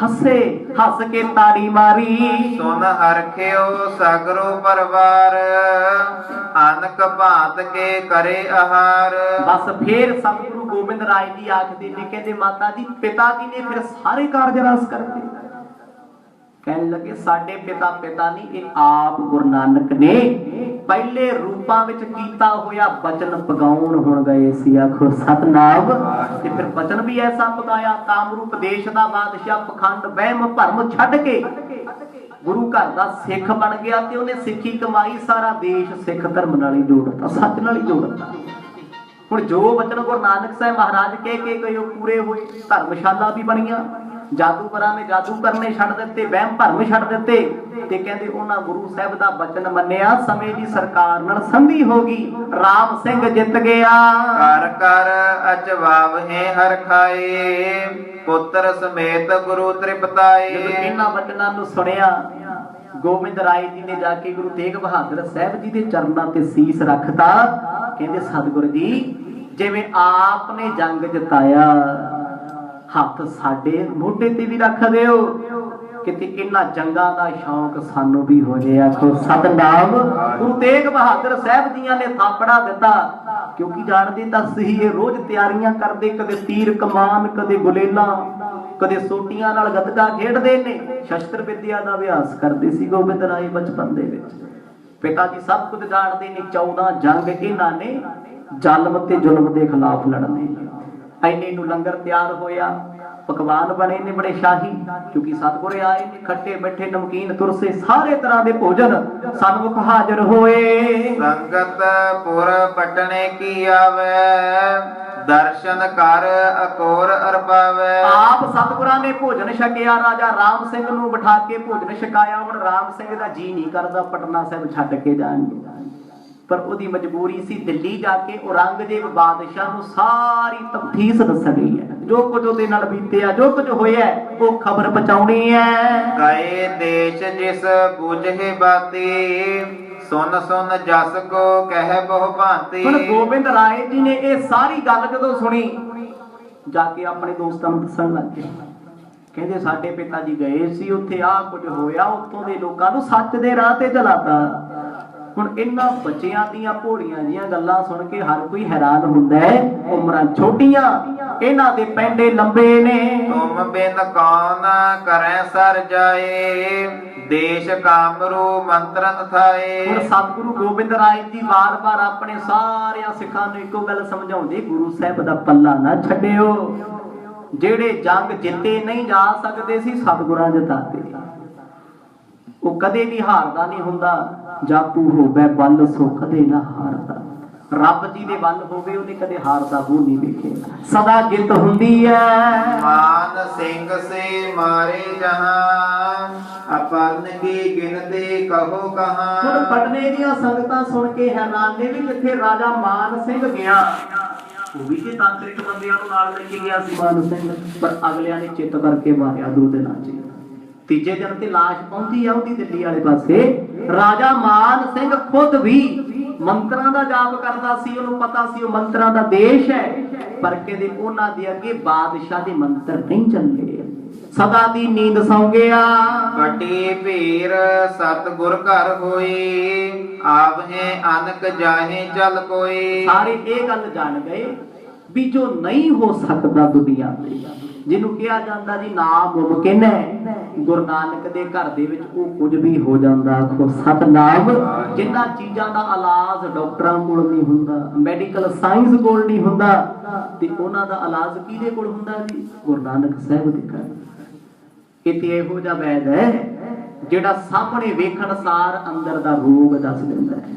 ਹੱਸੇ, ਹੱਸ ਕੇ ਤਾੜੀ ਮਾਰੀ। ਸੁਨ ਹਰਖਿਓ ਸਗਰੋ ਪਰਵਾਰ, ਅਨਕ ਭਾਂਤ ਕੇ ਕਰੇ ਆਹਾਰ। ਬਸ ਫੇਰ ਸਤਿਗੁਰੂ ਗੋਬਿੰਦ ਰਾਏ ਜੀ ਆਖਦੇ ਨੇ, ਕਹਿੰਦੇ ਮਾਤਾ ਜੀ ਪਿਤਾ ਜੀ ਨੇ ਫਿਰ ਸਾਰੇ ਕਾਰਜ ਰਸ ਕਰਦੇ। ਕਹਿਣ ਲੱਗੇ ਸਾਡੇ ਪਿਤਾ ਨਹੀਂ, ਇਹ ਆਪ ਗੁਰੂ ਨਾਨਕ ਨੇ ਪਹਿਲੇ ਰੂਪਾਂ ਵਿੱਚ ਕੀਤਾ ਹੋਇਆ ਬਚਨ ਪਗਾਉਣ ਹੁਣ ਗਏ ਸੀ। ਆਖੋ ਸਤਿਨਾਮ। ਤੇ ਫਿਰ ਬਚਨ ਵੀ ਐਸਾ ਪਗਾਇਆ, ਕਾਮਰੂਪ ਦੇਸ਼ ਦਾ ਬਾਦਸ਼ਾਹ ਪਖੰਡ ਵਹਿਮ ਭਰਮ ਛੱਡ ਕੇ ਗੁਰੂ ਘਰ ਦਾ ਸਿੱਖ ਬਣ ਗਿਆ ਤੇ ਉਹਨੇ ਸਿੱਖੀ ਕਮਾਈ, ਸਾਰਾ ਦੇਸ਼ ਸਿੱਖ ਧਰਮ ਨਾਲ ਹੀ ਜੋੜਤਾ, ਸੱਚ ਨਾਲ ਹੀ ਜੋੜਤਾ। ਹੁਣ ਜੋ ਬਚਨ ਗੁਰੂ ਨਾਨਕ ਸਾਹਿਬ ਮਹਾਰਾਜ ਕਹਿ ਕੇ ਗਏ ਉਹ ਪੂਰੇ ਹੋਏ। ਧਰਮਸ਼ਾਲਾ ਵੀ ਬਣੀਆਂ, ਜਾਦੂਗਰਾਂ ਨੇ ਜਾਦੂ ਕਰਨੇ ਛੱਡ ਦਿੱਤੇ, ਵਹਿਮ ਭਰਮ ਛੱਡ ਦਿੱਤੇ ਤੇ ਕਹਿੰਦੇ ਉਹਨਾਂ ਗੁਰੂ ਸਾਹਿਬ ਦਾ ਬਚਨ ਮੰਨਿਆ। ਸਮੇਂ ਦੀ ਸਰਕਾਰ ਨਾਲ ਸੰਧੀ ਹੋ ਗਈ, ਰਾਮ ਸਿੰਘ ਜਿੱਤ ਗਿਆ। ਕਰ ਕਰ ਅਚਵਾਵਹਿ ਹਰ ਖਾਏ, ਪੁੱਤਰ ਸਮੇਤ ਗੁਰੂ ਤ੍ਰਿਪਤਾਏ। ਜਦੋਂ ਇਹਨਾਂ ਬਚਨਾਂ ਨੂੰ ਸੁਣਿਆ, ਗੋਬਿੰਦ ਰਾਏ ਜੀ ਨੇ ਜਾ ਕੇ ਗੁਰੂ ਤੇਗ ਬਹਾਦਰ ਸਾਹਿਬ ਜੀ ਦੇ ਚਰਨਾਂ ਤੇ ਸੀਸ ਰੱਖਤਾ। ਕਹਿੰਦੇ ਸਤਿਗੁਰ ਜੀ ਜਿਵੇਂ ਆਪ ਨੇ ਜੰਗ ਜਿਤਾਇਆ, ਹੱਥ ਸਾਡੇ ਮੋਢੇ ਤੇ ਵੀ ਰੱਖ ਦਿਓ, ਕਿਤੇ ਇਹਨਾਂ ਜੰਗਾਂ ਦਾ ਸ਼ੌਂਕ ਸਾਨੂੰ ਵੀ ਹੋ ਜਾਏ। ਆਖੋ ਸਤਿਨਾਮ। ਗੁਰੂ ਤੇਗ ਬਹਾਦਰ ਸਾਹਿਬ ਜੀਆਂ ਨੇ ਥਾਪੜਾ ਦਿੱਤਾ, ਕਿਉਂਕਿ ਜਾਣਦੇ ਤਾਂ ਸਹੀ ਇਹ ਰੋਜ਼ ਤਿਆਰੀਆਂ ਕਰਦੇ, ਕਦੇ ਤੀਰ ਕਮਾਨ, ਕਦੇ ਗੁਲੇਲਾਂ, ਕਦੇ ਸੋਟੀਆਂ ਨਾਲ ਗੱਤਕਾ ਖੇਡਦੇ ਨੇ, ਸ਼ਸਤਰ ਵਿਦਿਆ ਦਾ ਅਭਿਆਸ ਕਰਦੇ ਸੀ ਗੋਬਿੰਦ ਰਾਏ ਬਚਪਨ ਦੇ ਵਿੱਚ। ਪਿਤਾ ਜੀ ਸਭ ਕੁਝ ਜਾਣਦੇ ਨੇ। 14 ਜੰਗ ਇਹਨਾਂ ਨੇ ਜ਼ਾਲਮ ਤੇ ਜ਼ੁਲਮ ਦੇ ਖਿਲਾਫ ਲੜਨੇ। ਐਨੇ ਨੂੰ ਲੰਗਰ ਤਿਆਰ ਹੋਇਆ, ਪਕਵਾਨ ਬਣੇ ਨੇ ਬੜੇ ਸ਼ਾਹੀ, ਕਿਉਂਕਿ ਸਤਿਗੁਰ ਆਏ ਨੇ। ਖੱਟੇ ਮਿੱਠੇ ਨਮਕੀਨ ਤੁਰਸੇ ਸਾਰੇ ਤਰ੍ਹਾਂ ਦੇ ਭੋਜਨ ਸਨਮੁਖ ਹਾਜ਼ਰ ਹੋਏ। ਸੰਗਤ ਪੁਰ ਪਟਣੇ ਕੀ ਆਵੇ, ਦਰਸ਼ਨ ਕਰ ਅਕੋਰ ਅਰਪਾਵੇ। ਆਪ ਸਤਿਗੁਰਾਂ ਨੇ ਭੋਜਨ ਛਕਿਆ, ਰਾਜਾ ਰਾਮ ਸਿੰਘ ਨੂੰ ਬਿਠਾ ਕੇ ਭੋਜਨ ਛਕਾਇਆ। ਹੁਣ ਰਾਮ ਸਿੰਘ ਦਾ ਜੀ ਨਹੀਂ ਕਰਦਾ ਪਟਨਾ ਸਾਹਿਬ ਛੱਡ ਕੇ ਜਾਣਗੇ, ਪਰ ਉਹਦੀ ਮਜਬੂਰੀ ਸੀ। ਦਿੱਲੀ ਜਾ ਕੇ ਔਰੰਗਜ਼ੇਬ ਬਾਦਸ਼ਾਹ ਨੂੰ ਸਾਰੀ ਤਫਤੀਸ਼ ਦੱਸਣੀ ਹੈ, ਜੋ ਕੁਝ ਉਹਦੇ ਨਾਲ ਬੀਤਿਆ, ਜੋ ਕੁਝ ਹੋਇਆ ਉਹ ਖਬਰ ਪਹੁੰਚਾਉਣੀ ਹੈ। ਗਏ ਦੇਸ਼ ਜਿਸ ਬੁਝੇ ਬਾਤੀ, ਸੁਨ ਸੁਨ ਜਸ ਕੋ ਕਹਿ ਬਹੁ ਭਾਂਤੀ। ਹੁਣ ਗੋਬਿੰਦ ਰਾਏ ਜੀ ਨੇ ਇਹ ਸਾਰੀ ਗੱਲ ਜਦੋਂ ਸੁਣੀ, ਜਾ ਕੇ ਆਪਣੇ ਦੋਸਤਾਂ ਨੂੰ ਦੱਸਣ ਲੱਗ ਗਏ। ਕਹਿੰਦੇ ਸਾਡੇ ਪਿਤਾ ਜੀ ਗਏ ਸੀ, ਉੱਥੇ ਆਹ ਕੁਝ ਹੋਇਆ, ਉੱਥੋਂ ਦੇ ਲੋਕਾਂ ਨੂੰ ਸੱਚ ਦੇ ਰਾਹ ਤੇ ਚਲਾਤਾ। ਹੁਣ ਇਹਨਾਂ ਬੱਚਿਆਂ ਦੀਆਂ ਭੋਲੀਆਂ ਜੀਆਂ ਗੱਲਾਂ ਸੁਣ ਕੇ ਹਰ ਕੋਈ ਹੈਰਾਨ ਹੁੰਦਾ ਹੈ। ਉਮਰਾਂ ਛੋਟੀਆਂ, ਇਹਨਾਂ ਦੇ ਪੈਂਡੇ ਲੰਬੇ ਨੇ। ਤੁਮ ਬਿਨ ਕੌਣ ਕਰੈ ਸਰ ਜਾਏ, ਦੇਸ਼ ਕਾਮਰੂ ਮੰਤਰਨ ਥਾਏ। ਹੁਣ ਸਤਿਗੁਰੂ ਗੋਬਿੰਦ ਰਾਏ ਜੀ ਵਾਰ-ਵਾਰ ਆਪਣੇ ਸਾਰਿਆਂ ਸਿੱਖਾਂ ਨੂੰ ਇੱਕੋ ਗੱਲ ਸਮਝਾਉਂਦੇ, ਗੁਰੂ ਸਾਹਿਬ ਦਾ ਪੱਲਾ ਨਾ ਛੱਡਿਓ। ਜਿਹੜੇ ਜੰਗ ਜਿੱਤੇ ਨਹੀਂ ਜਾ ਸਕਦੇ ਸੀ, ਸਤਿਗੁਰਾਂ ਜਿਤਾਤੇ। ਉਹ ਕਦੇ ਵੀ ਹਾਰਦਾ ਨਹੀਂ ਹੁੰਦਾ। ਜਾਪੂ ਹੋਵੇ ਬਲ ਸੋ ਕਦੇ ਨਾ ਹਾਰਦਾ। ਰੱਬ ਜੀ ਦੇ ਵੱਲ ਹੋਵੇ ਉਹਨੇ ਕਦੇ ਹਾਰ ਦਾ ਮੂੰਹ ਨਹੀਂ ਵੇਖਿਆ, ਸਦਾ ਜਿੱਤ ਹੁੰਦੀ ਹੈ। ਮਾਨ ਸਿੰਘ ਸੇ ਮਾਰੇ ਜਹਾਂ ਅਪਰਨ ਕੀ ਗਿਣਤੇ ਕਹੋ ਕਹਾਂ। ਹੁਣ ਪਟਨੇ ਦੀਆਂ ਸੰਗਤਾਂ ਸੁਣ ਕੇ ਹੈਰਾਨ ਨੇ ਵੀ ਜਿੱਥੇ ਰਾਜਾ ਮਾਨ ਸਿੰਘ ਗਿਆ, ਉਹ ਵੀ ਜੇ ਤਾਂਤਰਿਕ ਬੰਦਿਆਂ ਨੂੰ ਨਾਲ ਲੈ ਕੇ ਗਿਆ ਸੀ ਮਾਨ ਸਿੰਘ, ਪਰ ਅਗਲਿਆਂ ਨੇ ਚਿੱਤ ਕਰਕੇ ਮਾਰਿਆ 2 ਦਿਨਾਂ 'ਚ। ਤੀਜੇ ਦਿਨ ਤੇ ਲਾਸ਼ ਪਹੁੰਚੀ ਆ ਉਹਦੀ ਦਿੱਲੀ ਵਾਲੇ ਪਾਸੇ। ਰਾਜਾ ਮਾਨ ਸਿੰਘ ਖੁਦ ਵੀ ਮੰਤਰਾਂ ਦਾ ਜਾਪ ਕਰਦਾ ਸੀ, ਉਹਨੂੰ ਪਤਾ ਸੀ ਉਹ ਮੰਤਰਾਂ ਦਾ ਦੇਸ਼ ਹੈ, ਪਰ ਕਹਿੰਦੇ ਉਹਨਾਂ ਦੇ ਅੱਗੇ ਬਾਦਸ਼ਾਹ ਦੇ ਮੰਤਰ ਨਹੀਂ ਚੱਲੇ। ਸਦਾ ਦੀ ਨੀਂਦ ਸੌਂ ਗਿਆ। ਕਟੀ ਭੀਰ ਸਤਿਗੁਰ ਘਰ ਹੋਈ ਆਵਹਿ ਅਨਕ ਜਾਹੇ ਚਲ ਕੋਈ। ਸਾਰੇ ਇਹ ਗੱਲ ਜਾਣ ਗਏ ਵੀ ਜੋ ਨਹੀਂ ਹੋ ਸਕਦਾ ਦੁਨੀਆ ਤੇ, ਜਿਹਨੂੰ ਕਿਹਾ ਜਾਂਦਾ ਜੀ ਨਾ ਮੁਮਕਿਨ ਹੈ, ਗੁਰੂ ਨਾਨਕ ਦੇ ਘਰ ਦੇ ਵਿੱਚ ਉਹ ਕੁਝ ਵੀ ਹੋ ਜਾਂਦਾ। ਆਖੋ ਸਤਨਾਮ। ਜਿਨ੍ਹਾਂ ਚੀਜ਼ਾਂ ਦਾ ਇਲਾਜ ਡਾਕਟਰਾਂ ਕੋਲ ਨਹੀਂ ਹੁੰਦਾ, ਮੈਡੀਕਲ ਸਾਇੰਸ ਕੋਲ ਨਹੀਂ ਹੁੰਦਾ, ਤੇ ਉਹਨਾਂ ਦਾ ਇਲਾਜ ਕਿਹਦੇ ਕੋਲ ਹੁੰਦਾ ਜੀ? ਗੁਰੂ ਨਾਨਕ ਸਾਹਿਬ ਦੇ ਘਰ। ਇੱਥੇ ਇਹੋ ਜਿਹਾ ਵੈਦ ਹੈ ਜਿਹੜਾ ਸਾਹਮਣੇ ਵੇਖਣ ਸਾਰ ਅੰਦਰ ਦਾ ਰੋਗ ਦੱਸ ਦਿੰਦਾ ਹੈ।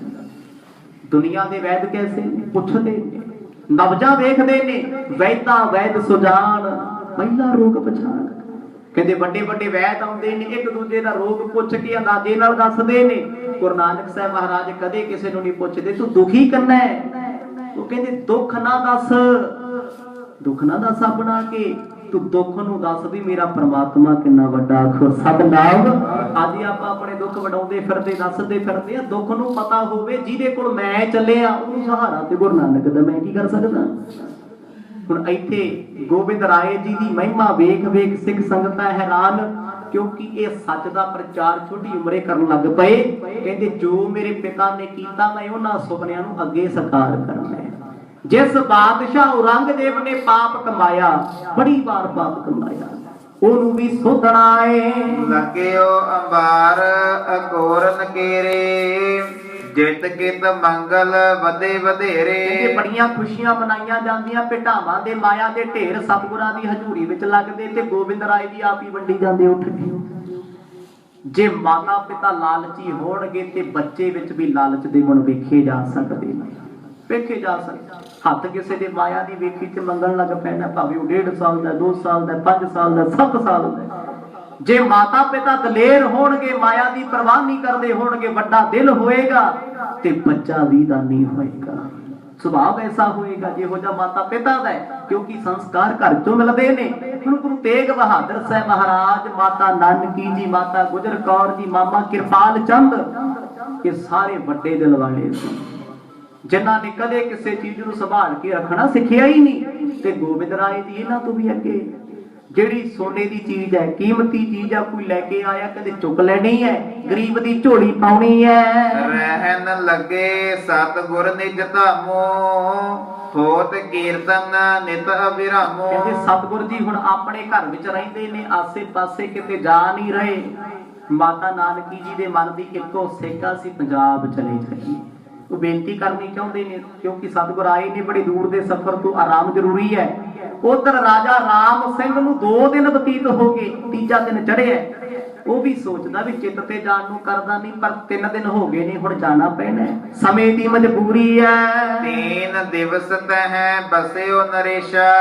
ਦੁਨੀਆ ਦੇ ਵੈਦ ਕੈਸੇ ਪੁੱਛਦੇ ਨੇ, ਨਬਜਾਂ ਵੇਖਦੇ ਨੇ, ਵੈਦਾਂ ਵੈਦ ਸੁਜਾਨ ਪਹਿਲਾ ਰੋਗ ਪਛਾਣ। ਕਹਿੰਦੇ ਵੱਡੇ ਵੱਡੇ ਵੈਦ ਆਉਂਦੇ ਨੇ, ਇੱਕ ਦੂਜੇ ਦਾ ਰੋਗ ਪੁੱਛ ਕੇ ਅੰਦਾਜ਼ੇ ਨਾਲ ਦੱਸਦੇ ਨੇ। ਗੁਰੂ ਨਾਨਕ ਸਾਹਿਬ ਮਹਾਰਾਜ ਕਦੇ ਕਿਸੇ ਨੂੰ ਨਹੀਂ ਪੁੱਛਦੇ ਤੂੰ ਦੁਖੀ ਕਿੰਨਾ ਹੈ, ਉਹ ਕਹਿੰਦੇ ਦੁੱਖ ਨਾ ਦੱਸ, ਦੁੱਖ ਨਾ ਦੱਸ ਆਪਣਾ ਕੇ, ਤੂੰ ਦੁੱਖ ਨੂੰ ਦੱਸ ਵੀ ਮੇਰਾ ਪ੍ਰਮਾਤਮਾ ਕਿੰਨਾ ਵੱਡਾ। ਆਖੋ ਸਤਨਾਮ। ਅੱਜ ਆਪਾਂ ਆਪਣੇ ਦੁੱਖ ਵਡਾਉਂਦੇ ਫਿਰਦੇ, ਦੱਸਦੇ ਫਿਰਦੇ ਆ, ਦੁੱਖ ਨੂੰ ਪਤਾ ਹੋਵੇ ਜਿਹਦੇ ਕੋਲ ਮੈਂ ਚੱਲਿਆ ਉਹਨੂੰ ਸਹਾਰਾ ਤੇ ਗੁਰੂ ਨਾਨਕ ਦਾ ਮੈਂ ਕੀ ਕਰ ਸਕਦਾ। ਹੁਣ ਇੱਥੇ ਗੋਬਿੰਦ ਰਾਏ ਜੀ ਦੀ ਮਹਿਮਾ ਵੇਖ ਵੇਖ ਸਿੱਖ ਸੰਗਤਾਂ ਹੈਰਾਨ, ਕਿਉਂਕਿ ਇਹ ਸੱਚ ਦਾ ਪ੍ਰਚਾਰ ਛੋਟੀ ਉਮਰੇ ਕਰਨ ਲੱਗ ਪਏ। ਕਹਿੰਦੇ ਜੋ ਮੇਰੇ ਪਿਤਾ ਨੇ ਕੀਤਾ ਮੈਂ ਉਹਨਾਂ ਸੁਪਨਿਆਂ ਨੂੰ ਅੱਗੇ ਸਾਕਾਰ ਕਰਨਾ ਹੈ। ਜਿਸ ਬਾਦਸ਼ਾਹ ਔਰੰਗਜ਼ੇਬ ਨੇ ਪਾਪ ਕਮਾਇਆ, ਬੜੀ ਵਾਰ ਪਾਪ ਕਮਾਇਆ, ਉਹਨੂੰ ਵੀ ਸੋਧਣਾ ਏ। ਲੱਗਿਓ ਅੰਬਾਰ ਅਗੋਰਨ ਕੇਰੇ ਜਿਤ ਕਿਤ ਮੰਗਲ ਵਧੇ ਵਧੇਰੇ। ਬੜੀਆਂ ਖੁਸ਼ੀਆਂ ਮਨਾਈਆਂ ਜਾਂਦੀਆਂ, ਭੇਟਾਵਾਂ ਦੇ ਮਾਇਆ ਦੇ ਢੇਰ ਸਤਿਗੁਰਾਂ ਦੀ ਹਜ਼ੂਰੀ ਵਿੱਚ ਲੱਗਦੇ, ਤੇ ਗੋਬਿੰਦ ਰਾਏ ਜੀ ਆਪ ਹੀ ਵੰਡੀ ਜਾਂਦੇ ਉੱਠ ਕੇ। ਜੇ ਮਾਤਾ ਪਿਤਾ ਲਾਲਚੀ ਹੋਣਗੇ ਤੇ ਬੱਚੇ ਵਿੱਚ ਵੀ ਲਾਲਚ ਦੇ ਗੁਣ ਵੇਖੇ ਜਾ ਸਕਦੇ ਨੇ, ਵੇਖੇ ਜਾ ਸਕਦੇ। ਹੱਥ ਕਿਸੇ ਦੇ ਮਾਇਆ ਦੀ ਵੇਖੀ ਤੇ ਮੰਗਣ ਲੱਗ ਪੈਣਾ, ਭਾਵੇਂ ਉਹ 1.5 ਸਾਲ ਦਾ, 2 ਸਾਲ ਦਾ, 5 ਸਾਲ ਦਾ, 7 ਸਾਲ ਦਾ। ਜੇ ਮਾਤਾ ਪਿਤਾ ਦਲੇਰ ਹੋਣਗੇ, ਮਾਇਆ ਦੀ ਪਰਵਾਹ ਨਹੀਂ ਕਰਦੇ ਹੋਣਗੇ, ਵੱਡਾ ਦਿਲ ਹੋਏਗਾ ਤੇ ਬੱਚਾ ਵੀ ਦਾਨੀ ਹੋਏਗਾ। ਸੁਭਾਅ ਐਸਾ ਹੋਏਗਾ ਜਿਹੋ ਜਿਹਾ ਮਾਤਾ ਪਿਤਾ ਦਾ ਹੈ, ਕਿਉਂਕਿ ਸੰਸਕਾਰ ਘਰ ਚੋਂ ਮਿਲਦੇ ਨੇ। ਹੁਣ ਗੁਰੂ ਤੇਗ ਬਹਾਦਰ ਸਾਹਿਬ ਮਹਾਰਾਜ, ਮਾਤਾ ਨਾਨਕੀ ਜੀ, ਮਾਤਾ ਗੁਜਰ ਕੌਰ ਜੀ, ਮਾਮਾ ਕਿਰਪਾਲ ਚੰਦ, ਇਹ ਸਾਰੇ ਵੱਡੇ ਦਿਲ ਵਾਲੇ ਸੀ, ਜਿਨ੍ਹਾਂ ਨੇ ਕਦੇ ਕਿਸੇ ਚੀਜ਼ ਨੂੰ ਸੰਭਾਲ ਕੇ ਰੱਖਣਾ ਸਿੱਖਿਆ ਹੀ ਨਹੀਂ। ਤੇ ਗੋਬਿੰਦ ਰਾਏ ਜੀ ਇਹਨਾਂ ਤੋਂ ਵੀ ਅੱਗੇ। ਜਿਹੜੀ ਸੋਨੇ ਦੀ ਚੀਜ਼ ਹੈ, ਕੀਮਤੀ ਚੀਜ਼ ਆ, ਕੋਈ ਲੈ ਕੇ ਆਇਆ ਕਦੇ ਚੁੱਕ ਲੈਣੀ ਹੈ, ਗਰੀਬ ਦੀ ਝੋਲੀ ਪਾਉਣੀ ਹੈ। ਰਹਿਣ ਲੱਗੇ ਸਤਿਗੁਰ ਨਿਜ ਧਾਮੋ ਹੋਤ ਕੀਰਤਨ ਨਿਤ ਅਭਿਰਾਮੋ। ਕਹਿੰਦੇ ਸਤਿਗੁਰ ਜੀ ਹੁਣ ਆਪਣੇ ਘਰ ਵਿੱਚ ਰਹਿੰਦੇ ਨੇ, ਆਸੇ ਪਾਸੇ ਕਿਤੇ ਜਾ ਨਹੀਂ ਰਹੇ। ਮਾਤਾ ਨਾਨਕੀ ਜੀ ਦੇ ਮਨ ਦੀ ਇੱਕੋ ਸੇਕਾ ਸੀ, ਪੰਜਾਬ ਚਲੇ ਜਾਈਏ। ਉਹ ਬੇਨਤੀ ਕਰਨੀ ਚਾਹੁੰਦੇ ਨੇ, ਕਿਉਂਕਿ ਸਤਿਗੁਰ ਆਏ ਨੇ ਬੜੀ ਦੂਰ ਦੇ ਸਫ਼ਰ ਤੋਂ, ਆਰਾਮ ਜ਼ਰੂਰੀ ਹੈ। ਉਧਰ ਰਾਜਾ ਰਾਮ ਸਿੰਘ ਨੂੰ 2 ਦਿਨ ਬਤੀਤ ਹੋ ਗਏ, ਤੀਜਾ ਦਿਨ ਚੜਿਆ। ਉਹ ਵੀ ਸੋਚਦਾ ਵੀ ਚਿੱਤ ਤੇ ਜਾਣ ਨੂੰ ਕਰਦਾ ਨਹੀਂ, ਪਰ 3 ਦਿਨ ਹੋ ਗਏ ਨੇ, ਹੁਣ ਜਾਣਾ ਪੈਣਾ, ਸਮੇਂ ਦੀ ਮਜਬੂਰੀ ਹੈ। 3 ਦਿਵਸ ਤਹਿ ਬਸਿਓ ਨਰੇਸ਼ਾ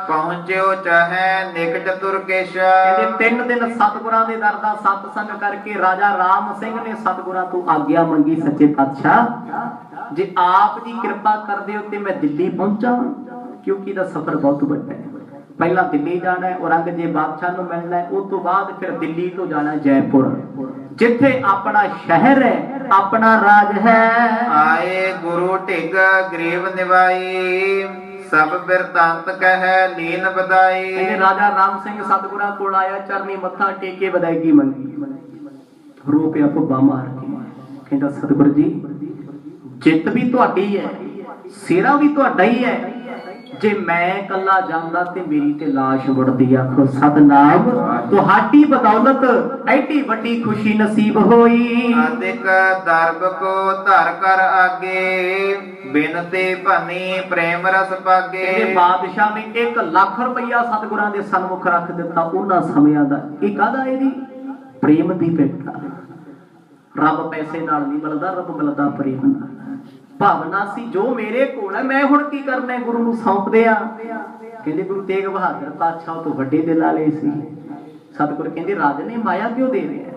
ਪਹੁੰਚਿਓ ਚਾਹੇ ਨਿਕ ਚਤੁਰਕੇਸ਼ਾ। ਕਹਿੰਦੇ 3 ਦਿਨ ਸਤਿਗੁਰਾਂ ਦੇ ਦਰ ਦਾ ਸਤਸੰਗ ਕਰਕੇ ਰਾਜਾ ਰਾਮ ਸਿੰਘ ਨੇ ਸਤਿਗੁਰਾਂ ਤੋਂ ਆਗਿਆ ਮੰਗੀ, ਸੱਚੇ ਪਾਤਸ਼ਾਹ ਜੇ ਆਪ ਜੀ ਕਿਰਪਾ ਕਰਦੇ ਹੋ ਤੇ ਮੈਂ ਦਿੱਲੀ ਪਹੁੰਚਾਂ, ਕਿਉਂਕਿ ਇਹਦਾ ਸਫ਼ਰ ਬਹੁਤ ਵੱਡਾ ਹੈ। ਪਹਿਲਾਂ ਦਿੱਲੀ ਜਾਣਾ ਹੈ, ਔਰੰਗਜ਼ੇਬ ਬਾਦਸ਼ਾਹ ਨੂੰ ਮਿਲਣਾ ਹੈ, ਉਸ ਤੋਂ ਬਾਅਦ ਫਿਰ ਦਿੱਲੀ ਤੋਂ ਜਾਣਾ ਜੈਪੁਰ, ਜਿੱਥੇ ਆਪਣਾ ਸ਼ਹਿਰ ਹੈ, ਆਪਣਾ ਰਾਜ ਹੈ। ਆਏ ਗੁਰੂ ਢਿੱਗ ਗਰੀਬ ਨਿਵਾਈ ਸਭ ਬਿਰਤਾਂਤ ਕਹਿ ਲੀਨ ਬਦਾਈ। ਕਹਿੰਦੇ ਰਾਜਾ ਰਾਮ ਸਿੰਘ ਸਤਿਗੁਰਾਂ ਕੋਲ ਆਇਆ, ਚਰਨੀ ਮੱਥਾ ਟੇਕੇ ਵਿਦਾਇਗੀ ਮੰਗੀ, ਰੋ ਪਿਆ ਭੁੱਬਾ ਮਾਰ ਕੇ। ਕਹਿੰਦਾ ਸਤਿਗੁਰ ਜੀ ਜਿੱਤ ਵੀ ਤੁਹਾਡੀ ਹੈ, ਸਿਹਰਾ ਵੀ ਤੁਹਾਡਾ ਹੀ ਹੈ, ਜੇ ਮੈਂ ਕੱਲਾ ਜਾਂਦਾ ਤੇ ਮੇਰੀ ਤੇ ਲਾਸ਼ ਵੜਦੀ। ਆਖੋ ਸਤਨਾਮ। ਤੁਹਾਡੀ ਬਦੌਲਤ ਐਡੀ ਵੱਡੀ ਖੁਸ਼ੀ ਨਸੀਬ ਹੋਈ। ਅਦਿਕ ਦਰਬ ਕੋ ਧਰ ਕਰ ਆਗੇ ਬਿਨਤੇ ਭਨੀ ਪ੍ਰੇਮ ਰਸ ਪਾਗੇ। ਇਹ ਬਾਦਸ਼ਾਹ ਨੇ 1 ਲੱਖ ਰੁਪਇਆ ਸਤਿਗੁਰਾਂ ਦੇ ਸਨਮੁਖ ਰੱਖ ਦਿੱਤਾ ਉਹਨਾਂ ਸਮਿਆਂ ਦਾ। ਇਹ ਕਾਹਦਾ? ਇਹਦੀ ਪ੍ਰੇਮ ਦੀ ਭੇਟਾ। ਰੱਬ ਪੈਸੇ ਨਾਲ ਨਹੀਂ ਮਿਲਦਾ, ਰੱਬ ਮਿਲਦਾ ਪ੍ਰੇਮ ਨਾਲ। ਭਾਵਨਾ ਸੀ ਜੋ ਮੇਰੇ ਕੋਲ ਹੈ ਮੈਂ ਹੁਣ ਕੀ ਕਰਨਾ, ਗੁਰੂ ਨੂੰ ਸੌਂਪਦੇ ਆ। ਕਹਿੰਦੇ ਗੁਰੂ ਤੇਗ ਬਹਾਦਰ ਪਾਤਸ਼ਾਹ ਤੋਂ ਵੱਡੇ ਦਿਲ ਵਾਲੇ ਸੀ। ਸਤਿਗੁਰ ਕਹਿੰਦੇ ਰਾਜਨ ਨੇ ਮਾਇਆ ਕਿਉਂ ਦੇ ਰਿਹਾ?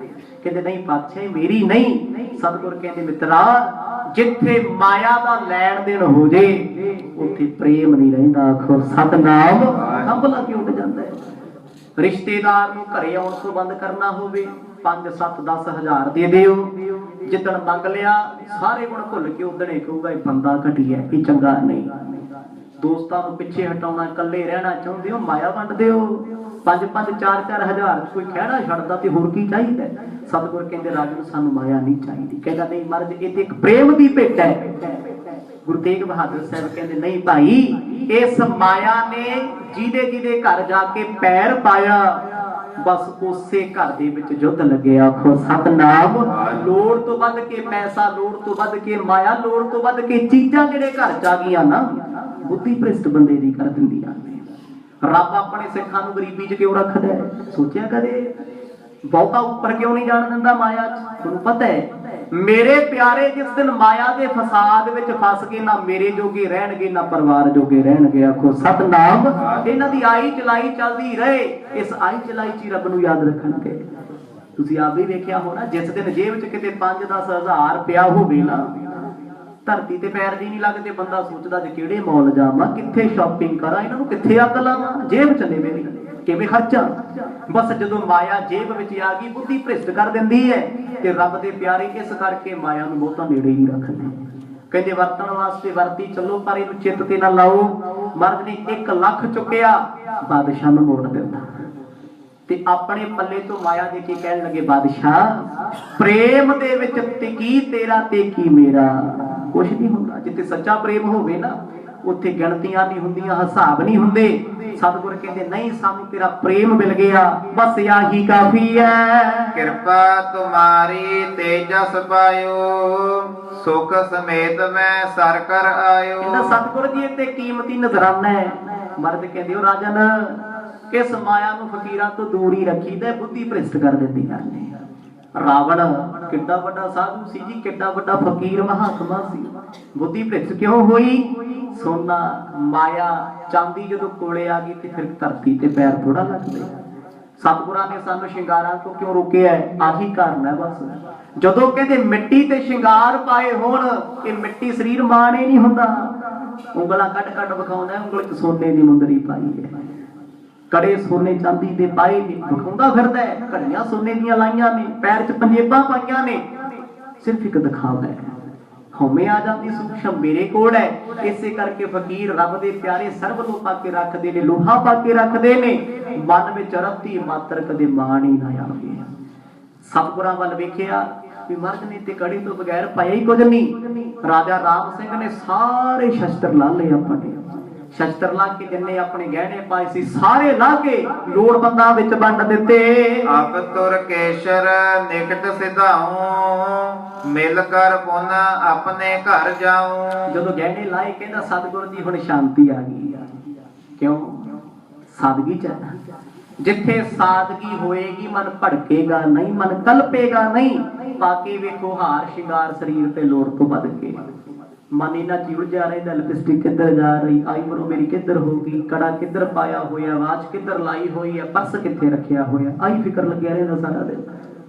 ਕਹਿੰਦੇ ਨਹੀਂ ਪਾਤਸ਼ਾਹ ਮੇਰੀ ਨਹੀਂ। ਸਤਿਗੁਰ ਕਹਿੰਦੇ ਮਿੱਤਰਾ ਜਿੱਥੇ ਮਾਇਆ ਦਾ ਲੈਣ ਦੇਣ ਹੋ ਜੇ ਉੱਥੇ ਪ੍ਰੇਮ ਨਹੀਂ ਰਹਿੰਦਾ। ਆਖੋ ਸਤਨਾਮ। ਹੰਭਲਾ ਕਿਉਂ ਉੱਡ ਜਾਂਦਾ ਹੈ? ਰਿਸ਼ਤੇਦਾਰ ਨੂੰ ਘਰੇ ਆਉਣ ਤੋਂ ਬੰਦ ਕਰਨਾ ਹੋਵੇ 5 7 10 ਹਜ਼ਾਰ ਦੇ ਦਿਓ, ਜਿੱਦਣ ਮੰਗ ਲਿਆ ਸਾਰੇ ਗੁਣ ਭੁੱਲ ਕੇ ਉਦਣੇ ਕਹੂਗਾ ਇਹ ਬੰਦਾ ਘਟੀਆ, ਇਹ ਚੰਗਾ ਨਹੀਂ। ਦੋਸਤਾਂ ਨੂੰ ਪਿੱਛੇ ਹਟਾਉਣਾ, ਇਕੱਲੇ ਰਹਿਣਾ ਚਾਹੁੰਦੇ ਹੋ, ਮਾਇਆ ਵੰਡ ਦਿਓ। 5 5 4 4 ਹਜ਼ਾਰ ਕੋਈ ਖਹਿੜਾ ਛੱਡਦਾ ਤੇ ਹੋਰ ਕੀ ਚਾਹੀਦਾ? ਸਤਿਗੁਰ ਕਹਿੰਦੇ ਰਾਜਨ ਸਾਨੂੰ ਮਾਇਆ ਨਹੀਂ ਚਾਹੀਦੀ। ਕਹਿੰਦਾ ਨਹੀਂ ਮਹਾਰਾਜ ਇਹ ਤੇ ਇੱਕ ਪ੍ਰੇਮ ਦੀ ਭੇਟ ਹੈ। ਗੁਰੂ ਤੇਗ ਬਹਾਦਰ ਸਾਹਿਬ ਕਹਿੰਦੇ ਨਹੀਂ ਭਾਈ, ਇਸ ਮਾਇਆ ਨੇ ਜਿਹਦੇ ਜਿਹਦੇ ਘਰ ਜਾ ਕੇ ਪੈਰ ਪਾਇਆ ਬਸ ਉਸੇ ਘਰ ਦੇ ਵਿੱਚ ਯੁੱਧ ਲੱਗਿਆ। ਆਖੋ ਸਤਨਾਮ। ਲੋੜ ਤੋਂ ਵੱਧ ਕੇ ਪੈਸਾ, ਲੋੜ ਤੋਂ ਵੱਧ ਕੇ ਮਾਇਆ, ਲੋੜ ਤੋਂ ਵੱਧ ਕੇ ਚੀਜ਼ਾਂ ਜਿਹੜੇ ਘਰ ਚ ਆ ਗਈਆਂ ਨਾ ਬੁੱਧੀ ਭ੍ਰਿਸ਼ਟ ਬੰਦੇ ਦੀ ਕਰ ਦਿੰਦੀਆਂ ਨੇ। ਰੱਬ ਆਪਣੇ ਸਿੱਖਾਂ ਨੂੰ ਗਰੀਬੀ ਚ ਕਿਉਂ ਰੱਖਦਾ ਹੈ? ਸੋਚਿਆ ਕਦੇ? ਬਹੁਤਾ ਉੱਪਰ ਕਿਉਂ ਨਹੀਂ ਜਾਣ ਦਿੰਦਾ ਮਾਇਆ ਚ? ਤੁਹਾਨੂੰ ਪਤਾ ਹੈ ਮੇਰੇ ਪਿਆਰੇ ਜਿਸ ਦਿਨ ਮਾਇਆ ਦੇ ਫਸਾਦ ਵਿੱਚ ਫਸ ਕੇ ਨਾ ਮੇਰੇ ਜੋਗੇ ਰਹਿਣਗੇ ਨਾ ਪਰਿਵਾਰ ਜੋਗੇ ਰਹਿਣਗੇ। ਆਖੋ ਸਤਨਾਮ। ਇਹਨਾਂ ਦੀ ਆਈ ਚਲਾਈ ਚੱਲਦੀ ਰਹੇ, ਇਸ ਆਈ ਚਲਾਈ ਚ ਰੱਬ ਨੂੰ ਯਾਦ ਰੱਖਣਗੇ। ਤੁਸੀਂ ਆਪ ਵੀ ਵੇਖਿਆ ਹੋਣਾ ਜਿਸ ਦਿਨ ਜੇਬ ਚ ਕਿਤੇ 5-10 ਹਜ਼ਾਰ ਪਿਆ ਹੋਵੇ ਨਾ ਧਰਤੀ ਤੇ ਪੈਰ ਜੀ ਨਹੀਂ ਲੱਗਦੇ, ਬੰਦਾ ਸੋਚਦਾ ਜੇ ਕਿਹੜੇ ਮਾਲ ਜਾਵਾਂ, ਕਿੱਥੇ ਸ਼ਾਪਿੰਗ ਕਰਾਂ, ਇਹਨਾਂ ਨੂੰ ਕਿੱਥੇ ਅੱਗ ਲਾਵਾਂ, ਜੇਬ ਚ ਨੇ ਮੇਰੀ ਕਿਵੇਂ ਖਰਚਾਂ। ਬਸ ਜਦੋਂ ਮਾਇਆ ਜੇਬ ਵਿੱਚ ਆ ਗਈ ਬੁੱਧੀ ਭ੍ਰਿਸ਼ਟ ਕਰ ਦਿੰਦੀ ਹੈ। ਤੇ ਰੱਬ ਦੇ ਪਿਆਰੇ ਇਸ ਕਰਕੇ ਮਾਇਆ ਨੂੰ ਬਹੁਤਾ ਨੇੜੇ ਹੀ ਰੱਖਦੇ। ਕਹਿੰਦੇ ਵਰਤਣ ਵਾਸਤੇ ਵਰਤੀ ਚੱਲੋ ਪਰ ਇਹਨੂੰ ਚਿੱਤ ਤੇ ਨਾ ਲਾਓ। ਮਰਦ ਨੇ 1 ਲੱਖ ਚੁੱਕਿਆ ਬਾਦਸ਼ਾਹ ਨੂੰ ਮੋੜ ਦਿੱਤਾ ਤੇ ਆਪਣੇ ਪੱਲੇ ਤੋਂ ਮਾਇਆ ਦੇ ਕੇ ਕਹਿਣ ਲੱਗੇ ਬਾਦਸ਼ਾਹ ਪ੍ਰੇਮ ਦੇ ਵਿੱਚ ਤੇ ਕੀ ਤੇਰਾ ਤੇ ਕੀ ਮੇਰਾ, ਕੁਛ ਨਹੀਂ ਹੁੰਦਾ। ਜਿੱਥੇ ਸੱਚਾ ਪ੍ਰੇਮ ਹੋਵੇ ਨਾ ਉੱਥੇ ਗਿਣਤੀਆਂ ਨਹੀਂ ਹੁੰਦੀਆਂ, ਹਿਸਾਬ ਨਹੀਂ ਹੁੰਦੇ। ਸਤਿਗੁਰ ਕਹਿੰਦੇ ਨਹੀਂ ਸਾਨੂੰ ਤੇਰਾ ਪ੍ਰੇਮ ਮਿਲ ਗਿਆ, ਬਸ ਆਹੀ ਕਾਫੀ ਹੈ। ਕਿਰਪਾ ਤੁਮਾਰੀ ਤੇਜਸ ਪਾਇਓ, ਸੁਖ ਸਮੇਤ ਮੈਂ ਸਰ ਕਰ ਆਇਓ। ਕਹਿੰਦਾ ਸਤਿਗੁਰ ਜੀ ਇਹ ਤੇ ਕੀਮਤੀ ਨਜ਼ਰਾਨਾ ਹੈ। ਮਰਦ ਕਹਿੰਦੇ ਉਹ ਰਾਜਨ ਕਿਸ ਮਾਇਆ ਨੂੰ ਫਕੀਰਾਂ ਤੋਂ ਦੂਰ ਹੀ ਰੱਖੀਦਾ, ਬੁੱਧੀ ਭ੍ਰਿਸ਼ਟ ਕਰ ਦਿੰਦੀਆਂ ਨੇ। ਰਾਵਣ ਕਿੱਡਾ ਵੱਡਾ ਸਾਧੂ ਸੀ ਜੀ, ਕਿੱਡਾ ਵੱਡਾ ਫਕੀਰ ਮਹਾਤਮਾ ਸੀ, ਬੁੱਧੀ ਭ੍ਰਿਸ਼ਟ ਕਿਉਂ ਹੋਈ? ਸੋਨਾ ਮਾਇਆ ਚਾਂਦੀ ਜਦੋਂ ਕੋਲੇ ਆ ਗਈ ਤੇ ਫਿਰ ਧਰਤੀ ਤੇ ਪੈਰ ਥੋੜਾ ਲੱਗਦੇ। ਸਤਿਗੁਰਾਂ ਨੇ ਸਾਨੂੰ ਸ਼ਿੰਗਾਰਾਂ ਤੋਂ ਕਿਉਂ ਰੋਕਿਆ? ਆਹੀ ਕਾਰਨ ਹੈ ਬਸ। ਜਦੋਂ ਕਹਿੰਦੇ ਮਿੱਟੀ ਤੇ ਸ਼ਿੰਗਾਰ ਪਾਏ ਹੋਣ, ਇਹ ਮਿੱਟੀ ਸਰੀਰ ਮਾਣੇ ਨਹੀਂ ਹੁੰਦਾ। ਉਂਗਲਾਂ ਕੱਢ ਕੱਢ ਵਿਖਾਉਂਦਾ, ਉਂਗਲ ਚ ਸੋਨੇ ਦੀ ਮੁੰਦਰੀ ਪਾਈ ਹੈ, ਕੜੇ ਸੋਨੇ ਚਾਂਦੀ ਦੇ ਪਾਏ ਨੇ, ਵਿਖਾਉਂਦਾ ਫਿਰਦਾ ਹੈ, ਘੜੀਆਂ ਸੋਨੇ ਦੀਆਂ ਲਾਈਆਂ ਨੇ, ਪੈਰ 'ਚ ਪੰਜੇਬਾਂ ਪਾਈਆਂ ਨੇ, ਸਿਰਫ ਇੱਕ ਦਿਖਾਵਾ ਹੈ। ਹਉਮੈ ਆ ਜਾਂਦੀ ਸੂਖਸ਼ਮ ਮੇਰੇ ਕੋਲ ਹੈ। ਇਸੇ ਕਰਕੇ ਫਕੀਰ ਰੱਬ ਦੇ ਪਿਆਰੇ ਸਰਬ ਨੂੰ ਪਾ ਕੇ ਰੱਖਦੇ ਨੇ, ਲੋਹਾ ਪਾ ਕੇ ਰੱਖਦੇ ਨੇ, ਮਨ ਵਿੱਚ ਰੱਤੀ ਮਾਤਰ ਕਦੇ ਮਾਣ ਹੀ ਨਾ ਆਵੇ। ਸਤਿਗੁਰਾਂ ਵੱਲ ਵੇਖਿਆ ਵੀ ਮਰਦ ਨੇ ਤੇ ਕੜੀ ਤੋਂ ਬਗੈਰ ਪਾਇਆ ਹੀ ਕੁਝ ਨਹੀਂ। ਰਾਜਾ ਰਾਮ ਸਿੰਘ ਨੇ ਸਾਰੇ ਸ਼ਸਤਰ ਲਾ ਲਏ, ਆਪਣੇ ਸ਼ਸਤਰ ਲਾ ਕੇ ਜਿੰਨੇ ਆਪਣੇ ਗਹਿਣੇ ਪਾਏ ਸੀ ਸਾਰੇ ਲਾ ਕੇ ਲੋੜਵੰਦਾਂ ਵਿੱਚ ਵੰਡ ਦਿੱਤੇ। ਆਪ ਤੁਰ ਕੇਸ਼ਰ ਨਿਕਟ ਸਿਧਾਉ, ਮਿਲ ਕਰ ਪੁਨ ਆਪਣੇ ਘਰ ਜਾਉ। ਜਦੋਂ ਗਹਿਣੇ ਲਾਏ ਕਹਿੰਦਾ ਸਤਿਗੁਰ ਜੀ ਹੁਣ ਸ਼ਾਂਤੀ ਆ ਗਈ। ਕਿਉਂ? ਸਾਦਗੀ ਚ ਹੈ। ਜਿੱਥੇ ਸਾਦਗੀ ਹੋਏਗੀ ਮਨ ਭੜਕੇਗਾ ਨਹੀਂ, ਮਨ ਕਲਪੇਗਾ ਨਹੀਂ। ਪਾ ਕੇ ਵੇਖੋ ਹਾਰ ਸ਼ਿੰਗਾਰ ਸਰੀਰ ਤੇ ਲੋੜ ਤੋਂ ਵੱਧ ਕੇ ਮਨ ਇਹਨਾਂ ਚ ਉਲਝਿਆ ਰਹਿੰਦਾ। ਲਿਪਸਟਿਕ ਕਿੱਧਰ ਜਾ ਰਹੀ, ਆਈਬਰੋ ਮੇਰੀ ਕਿੱਧਰ ਹੋ ਗਈ, ਕੜਾ ਕਿੱਧਰ ਪਾਇਆ ਹੋਇਆ, ਵਾਚ ਕਿੱਧਰ ਲਾਈ ਹੋਈ ਹੈ, ਪਰਸ ਕਿੱਥੇ ਰੱਖਿਆ ਹੋਇਆ, ਆਹੀ ਫਿਕਰ ਲੱਗਿਆ ਰਹਿੰਦਾ ਸਾਰਾ ਦਿਨ।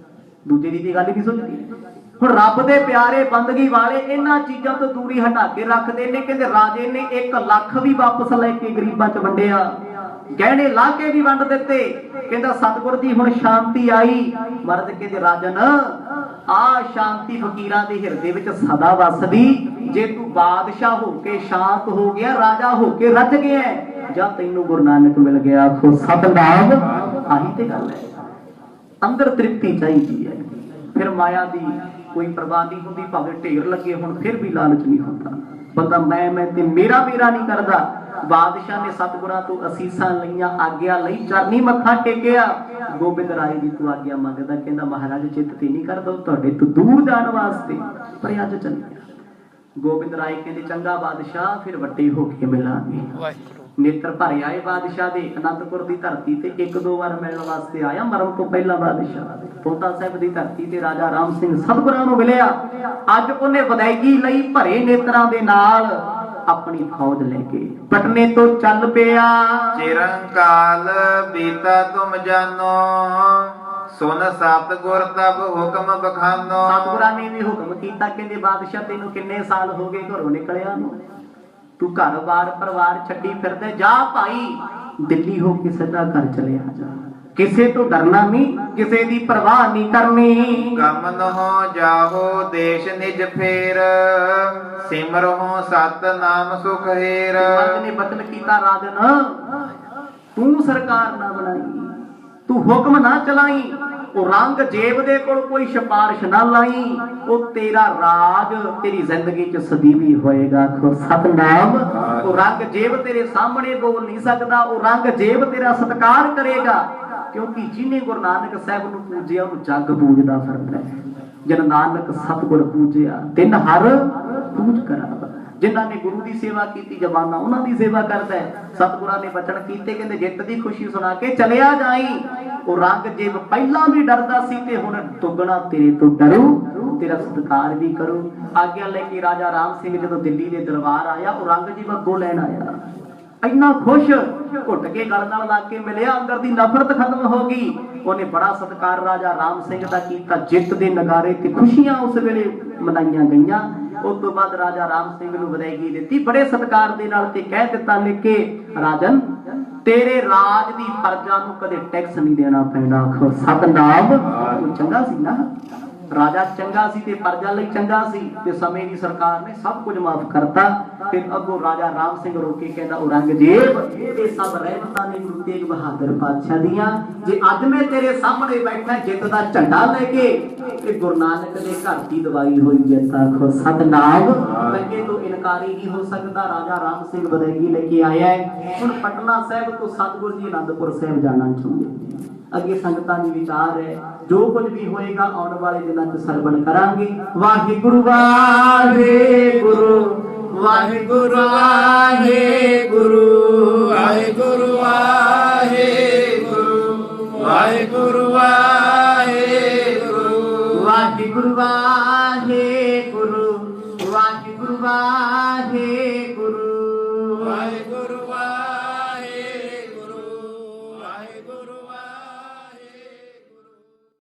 ਦੂਜੇ ਦੀ ਗੱਲ ਵੀ ਸੋਚਦੀ। ਹੁਣ ਰੱਬ ਦੇ ਪਿਆਰੇ ਬੰਦਗੀ ਵਾਲੇ ਇਹਨਾਂ ਚੀਜ਼ਾਂ ਤੋਂ ਦੂਰੀ ਹਟਾ ਕੇ ਰੱਖਦੇ ਨੇ। ਕਹਿੰਦੇ ਰਾਜੇ ਨੇ 1 ਲੱਖ ਵੀ ਵਾਪਸ ਲੈ ਕੇ ਗਰੀਬਾਂ ਚ ਵੰਡਿਆ, ਗਹਿਣੇ ਲਾ ਕੇ ਵੀ ਵੰਡ ਦਿੱਤੇ। ਕਹਿੰਦਾ ਸਤਿਗੁਰ ਜੀ ਹੁਣ ਸ਼ਾਂਤੀ ਆਈ। ਮਰਦ ਕਹਿੰਦੇ ਰਾਜਨ ਆ ਸ਼ਾਂਤੀ ਫਕੀਰਾਂ ਦੇ ਹਿਰਦੇ ਵਿੱਚ ਸਦਾ ਵਸਦੀ। ਜੇ ਤੂੰ ਬਾਦਸ਼ਾਹ ਹੋ ਕੇ ਸ਼ਾਂਤ ਹੋ ਗਿਆ, ਰਾਜਾ ਹੋ ਕੇ ਰੱਜ ਗਿਆ, ਜਾਂ ਤੈਨੂੰ ਗੁਰੂ ਨਾਨਕ ਮਿਲ ਗਿਆ। ਆਖੋ ਸਤਨਾਮ। ਆਹੀ ਤੇ ਗੱਲ ਹੈ, ਅੰਦਰ ਤ੍ਰਿਪਤੀ ਚਾਹੀਦੀ ਹੈ। ਫਿਰ ਮਾਇਆ ਦੀ ਕੋਈ ਪਰਵਾਹ ਨਹੀਂ ਹੁੰਦੀ, ਭਾਵੇਂ ਢੇਰ ਲੱਗੇ ਹੁਣ ਫਿਰ ਵੀ ਲਾਲਚ ਨਹੀਂ ਹੁੰਦਾ। ਬੰਦਾ ਮੈਂ ਤੇ ਮੇਰਾ ਨਹੀਂ ਕਰਦਾ। ਬਾਦਸ਼ਾਹ ਨੇ ਸਤਿਗੁਰਾਂ ਤੋਂ ਅਸੀਸਾਂ ਲਈਆਂ, ਆਗਿਆ ਲਈ, ਚਰਨੀ ਮੱਥਾ ਟੇਕਿਆ। ਗੋਬਿੰਦ ਰਾਏ ਦੀ ਤੂੰ ਆਗਿਆ ਮੰਗਦਾ। ਕਹਿੰਦਾ ਮਹਾਰਾਜ ਚਿੱਤ ਤੇ ਨਹੀਂ ਕਰਦਾ ਤੁਹਾਡੇ ਤੋਂ ਦੂਰ ਜਾਣ ਵਾਸਤੇ, ਪਰ ਅੱਜ ਚੱਲਿਆ। ਗੋਬਿੰਦ ਰਾਏ ਕਹਿੰਦੇ ਚੰਗਾ ਬਾਦਸ਼ਾਹ ਫਿਰ ਵੱਡੇ ਹੋ ਕੇ ਮਿਲਾਂਗੇ। ਨੇਤਰ ਭਰੇ ਆਏ ਬਾਦਸ਼ਾਹ ਦੇ ਅਨੰਦਪੁਰ ਦੀ ਧਰਤੀ ਤੇ ਇੱਕ ਦੋ ਵਾਰ ਮਿਲਣ ਵਾਸਤੇ ਆਇਆ ਮਰਨ ਤੋਂ ਪਹਿਲਾਂ ਬਾਦਸ਼ਾਹ ਪੋਤਾ ਸਾਹਿਬ ਦੀ ਧਰਤੀ ਤੇ ਰਾਜਾ ਰਾਮ ਸਿੰਘ ਸਤਿਗੁਰਾਂ ਨੂੰ ਮਿਲਿਆ। ਅੱਜ ਉਹਨੇ ਵਿਦਾਇਗੀ ਲਈ ਭਰੇ ਨੇਤਰਾਂ ਦੇ ਨਾਲ ਆਪਣੀ ਫੌਜ ਲੈ ਕੇ ਪਟਨੇ ਤੋਂ ਚੱਲ ਪਿਆ। ਚਿਰੰਕਾਲ ਬੀਤਾ ਤੁਮ ਜਾਨੋ, ਸੁਨ ਸਤਿਗੁਰ ਤਬ ਹੁਕਮ ਬਖਾਨੋ। ਸਤਿਗੁਰਾਂ ਨੇ ਵੀ ਹੁਕਮ ਕੀਤਾ, ਕਹਿੰਦੇ ਬਾਦਸ਼ਾਹ ਤੈਨੂੰ ਕਿੰਨੇ ਸਾਲ ਹੋ ਗਏ ਘਰੋਂ ਨਿਕਲਿਆ ਨੂੰ, ਤੂੰ ਘਰ-ਬਾਰ ਪਰਿਵਾਰ ਛੱਡੀ ਫਿਰਦੇ, ਜਾ ਭਾਈ ਦਿੱਲੀ ਹੋ ਕੇ ਸਿੱਧਾ ਘਰ ਚਲਿਆ ਜਾ, ਕਿਸੇ ਤੋਂ ਡਰਨਾ ਨਹੀਂ, ਕਿਸੇ ਦੀ ਪਰਵਾਹ ਨਹੀਂ ਕਰਨੀ। ਗਮਨ ਹੋ ਜਾਹੋ ਦੇਸ਼ ਨਿਜ ਫੇਰ, ਸਿਮਰਹੁ ਸਤ ਨਾਮ ਸੁਖ ਹੀਰ। ਮਰਦ ਨੇ ਬਚਨ ਕੀਤਾ, ਰਾਜਨ ਤੂੰ ਸਰਕਾਰ ਨਾ ਬਣਾਈ, ਤੂੰ ਹੁਕਮ ਨਾ ਚਲਾਈ, ਔਰੰਗਜ਼ੇਬ ਦੇ ਕੋਲ ਕੋਈ ਸਿਫਾਰਿਸ਼ ਨਾ ਲਾਈ, ਉਹ ਤੇਰਾ ਰਾਜ ਤੇਰੀ ਜ਼ਿੰਦਗੀ 'ਚ ਸਦੀਵੀ ਹੋਏਗਾ। ਆਖੋ ਸਤਨਾਮ। ਔਰੰਗਜ਼ੇਬ ਤੇਰੇ ਸਾਹਮਣੇ ਬੋਲ ਨਹੀਂ ਸਕਦਾ, ਔਰੰਗਜ਼ੇਬ ਤੇਰਾ ਸਤਿਕਾਰ ਕਰੇਗਾ, ਕਿਉਂਕਿ ਜਿਹਨੇ ਗੁਰੂ ਨਾਨਕ ਸਾਹਿਬ ਨੂੰ ਪੂਜਿਆ ਉਹਨੂੰ ਜੱਗ ਪੂਜਦਾ ਫਿਰਦਾ ਹੈ। ਜਨ ਨਾਨਕ ਸਤਿਗੁਰ ਪੂਜਿਆ ਤਿਨ ਹਰ ਪੂਜ ਕਰਾਵਾ। ਜਿਨ੍ਹਾਂ ਨੇ ਗੁਰੂ ਦੀ ਸੇਵਾ ਕੀਤੀ ਜਮਾਨਾ ਉਹਨਾਂ ਦੀ ਸੇਵਾ ਕਰਦਾ ਹੈ। ਸਤਿਗੁਰਾਂ ਨੇ ਬਚਨ ਕੀਤੇ, ਕਹਿੰਦੇ ਜਿੱਤ ਦੀ ਖੁਸ਼ੀ ਸੁਣਾ ਕੇ ਚਲਿਆ ਜਾਈ। ਔਰੰਗਜ਼ੇਬ ਪਹਿਲਾਂ ਵੀ ਡਰਦਾ ਸੀ ਤੇ ਹੁਣ ਦੁੱਗਣਾ ਤੇਰੇ ਤੋਂ ਡਰੂ, ਤੇਰਾ ਸਤਿਕਾਰ ਵੀ ਕਰੂ। ਆਗਿਆ ਲੈ ਕੇ ਰਾਜਾ ਰਾਮ ਸਿੰਘ ਜਦੋਂ ਦਿੱਲੀ ਦੇ ਦਰਬਾਰ ਆਇਆ, ਔਰੰਗਜ਼ੇਬ ਅੱਗੋਂ ਲੈਣ ਆਇਆ, ਇੰਨਾ ਖੁਸ਼, ਘੁੱਟ ਕੇ ਗਲ ਨਾਲ ਲਾ ਕੇ ਮਿਲਿਆ, ਅੰਦਰ ਦੀ ਨਫ਼ਰਤ ਖਤਮ ਹੋ ਗਈ। ਉਹਨੇ ਬੜਾ ਸਤਿਕਾਰ ਰਾਜਾ ਰਾਮ ਸਿੰਘ ਦਾ ਕੀਤਾ, ਜਿੱਤ ਦੇ ਨਗਾਰੇ ਤੇ ਖੁਸ਼ੀਆਂ ਉਸ ਵੇਲੇ ਮਨਾਈਆਂ ਗਈਆਂ। ਉਸ ਤੋਂ ਬਾਅਦ ਰਾਜਾ ਰਾਮ ਸਿੰਘ ਨੂੰ ਵਿਦਾਇਗੀ ਦਿੱਤੀ ਬੜੇ ਸਤਿਕਾਰ ਦੇ ਨਾਲ ਤੇ ਕਹਿ ਦਿੱਤਾ ਲਿਖ ਕੇ, ਰਾਜਨ ਤੇਰੇ ਰਾਜ ਦੀ ਪ੍ਰਜਾ ਨੂੰ ਕਦੇ ਟੈਕਸ ਨਹੀਂ ਦੇਣਾ ਪੈਣਾ। ਆਖੋ ਸਤਨਾਮ। ਚੰਗਾ ਸੀ ਨਾ, ਰਾਜਾ ਚੰਗਾ ਸੀ ਤੇ ਪ੍ਰਜਾ ਲਈ ਚੰਗਾ ਸੀ, ਤੇ ਸਮੇਂ ਦੀ ਸਰਕਾਰ ਨੇ ਸਭ ਕੁਝ ਮਾਫ ਕਰਤਾ। ਫਿਰ ਅੱਗੋਂ ਰਾਜਾ ਰਾਮ ਸਿੰਘ ਰੋਕੇ ਕਹਿੰਦਾ, ਔਰੰਗਜ਼ੇਬ ਇਹ ਸਭ ਰਹਿਮਤਾਂ ਨੇ ਗੁਰੂ ਤੇਗ ਬਹਾਦਰ ਪਾਤਸ਼ਾਹ ਦੀਆਂ। ਜੇ ਅੱਜ ਮੈਂ ਤੇਰੇ ਸਾਹਮਣੇ ਬੈਠਾ ਜਿੱਤ ਦਾ ਝੰਡਾ ਲੈ ਕੇ, ਤੇ ਗੁਰੂ ਨਾਨਕ ਦੇ ਘਰ ਦੀ ਦਵਾਈ ਹੋਈ ਜਿੱਤ। ਆਖੋ ਸਤਨਾਮ। ਅੱਗੇ ਤੋਂ ਇਨਕਾਰੀ ਨਹੀਂ ਹੋ ਸਕਦਾ। ਰਾਜਾ ਰਾਮ ਸਿੰਘ ਵਿਦਾਇਗੀ ਲੈ ਕੇ ਆਇਆ ਹੈ। ਹੁਣ ਪਟਨਾ ਸਾਹਿਬ ਤੋਂ ਸਤਿਗੁਰ ਜੀ ਅਨੰਦਪੁਰ ਸਾਹਿਬ ਜਾਣਾ ਚਾਹੁੰਦੇ। ਅੱਗੇ ਸੰਗਤਾਂ ਦੀ ਵਿਚਾਰ ਹੈ, ਜੋ ਕੁਝ ਵੀ ਹੋਏਗਾ ਆਉਣ ਵਾਲੇ ਦਿਨਾਂ 'ਚ ਸਰਵਣ ਕਰਾਂਗੇ। ਵਾਹਿਗੁਰੂ ਵਾਹਿਗੁਰੂ ਵਾਹਿਗੁਰੂ ਵਾਹਿਗੁਰੂ ਵਾਹਿਗੁਰੂ ਵਾਹਿਗੁਰੂ ਵਾਹਿਗੁਰੂ ਵਾਹਿਗੁਰੂ ਵਾਹਿਗੁਰੂ ਵਾਹਿਗੁਰੂ।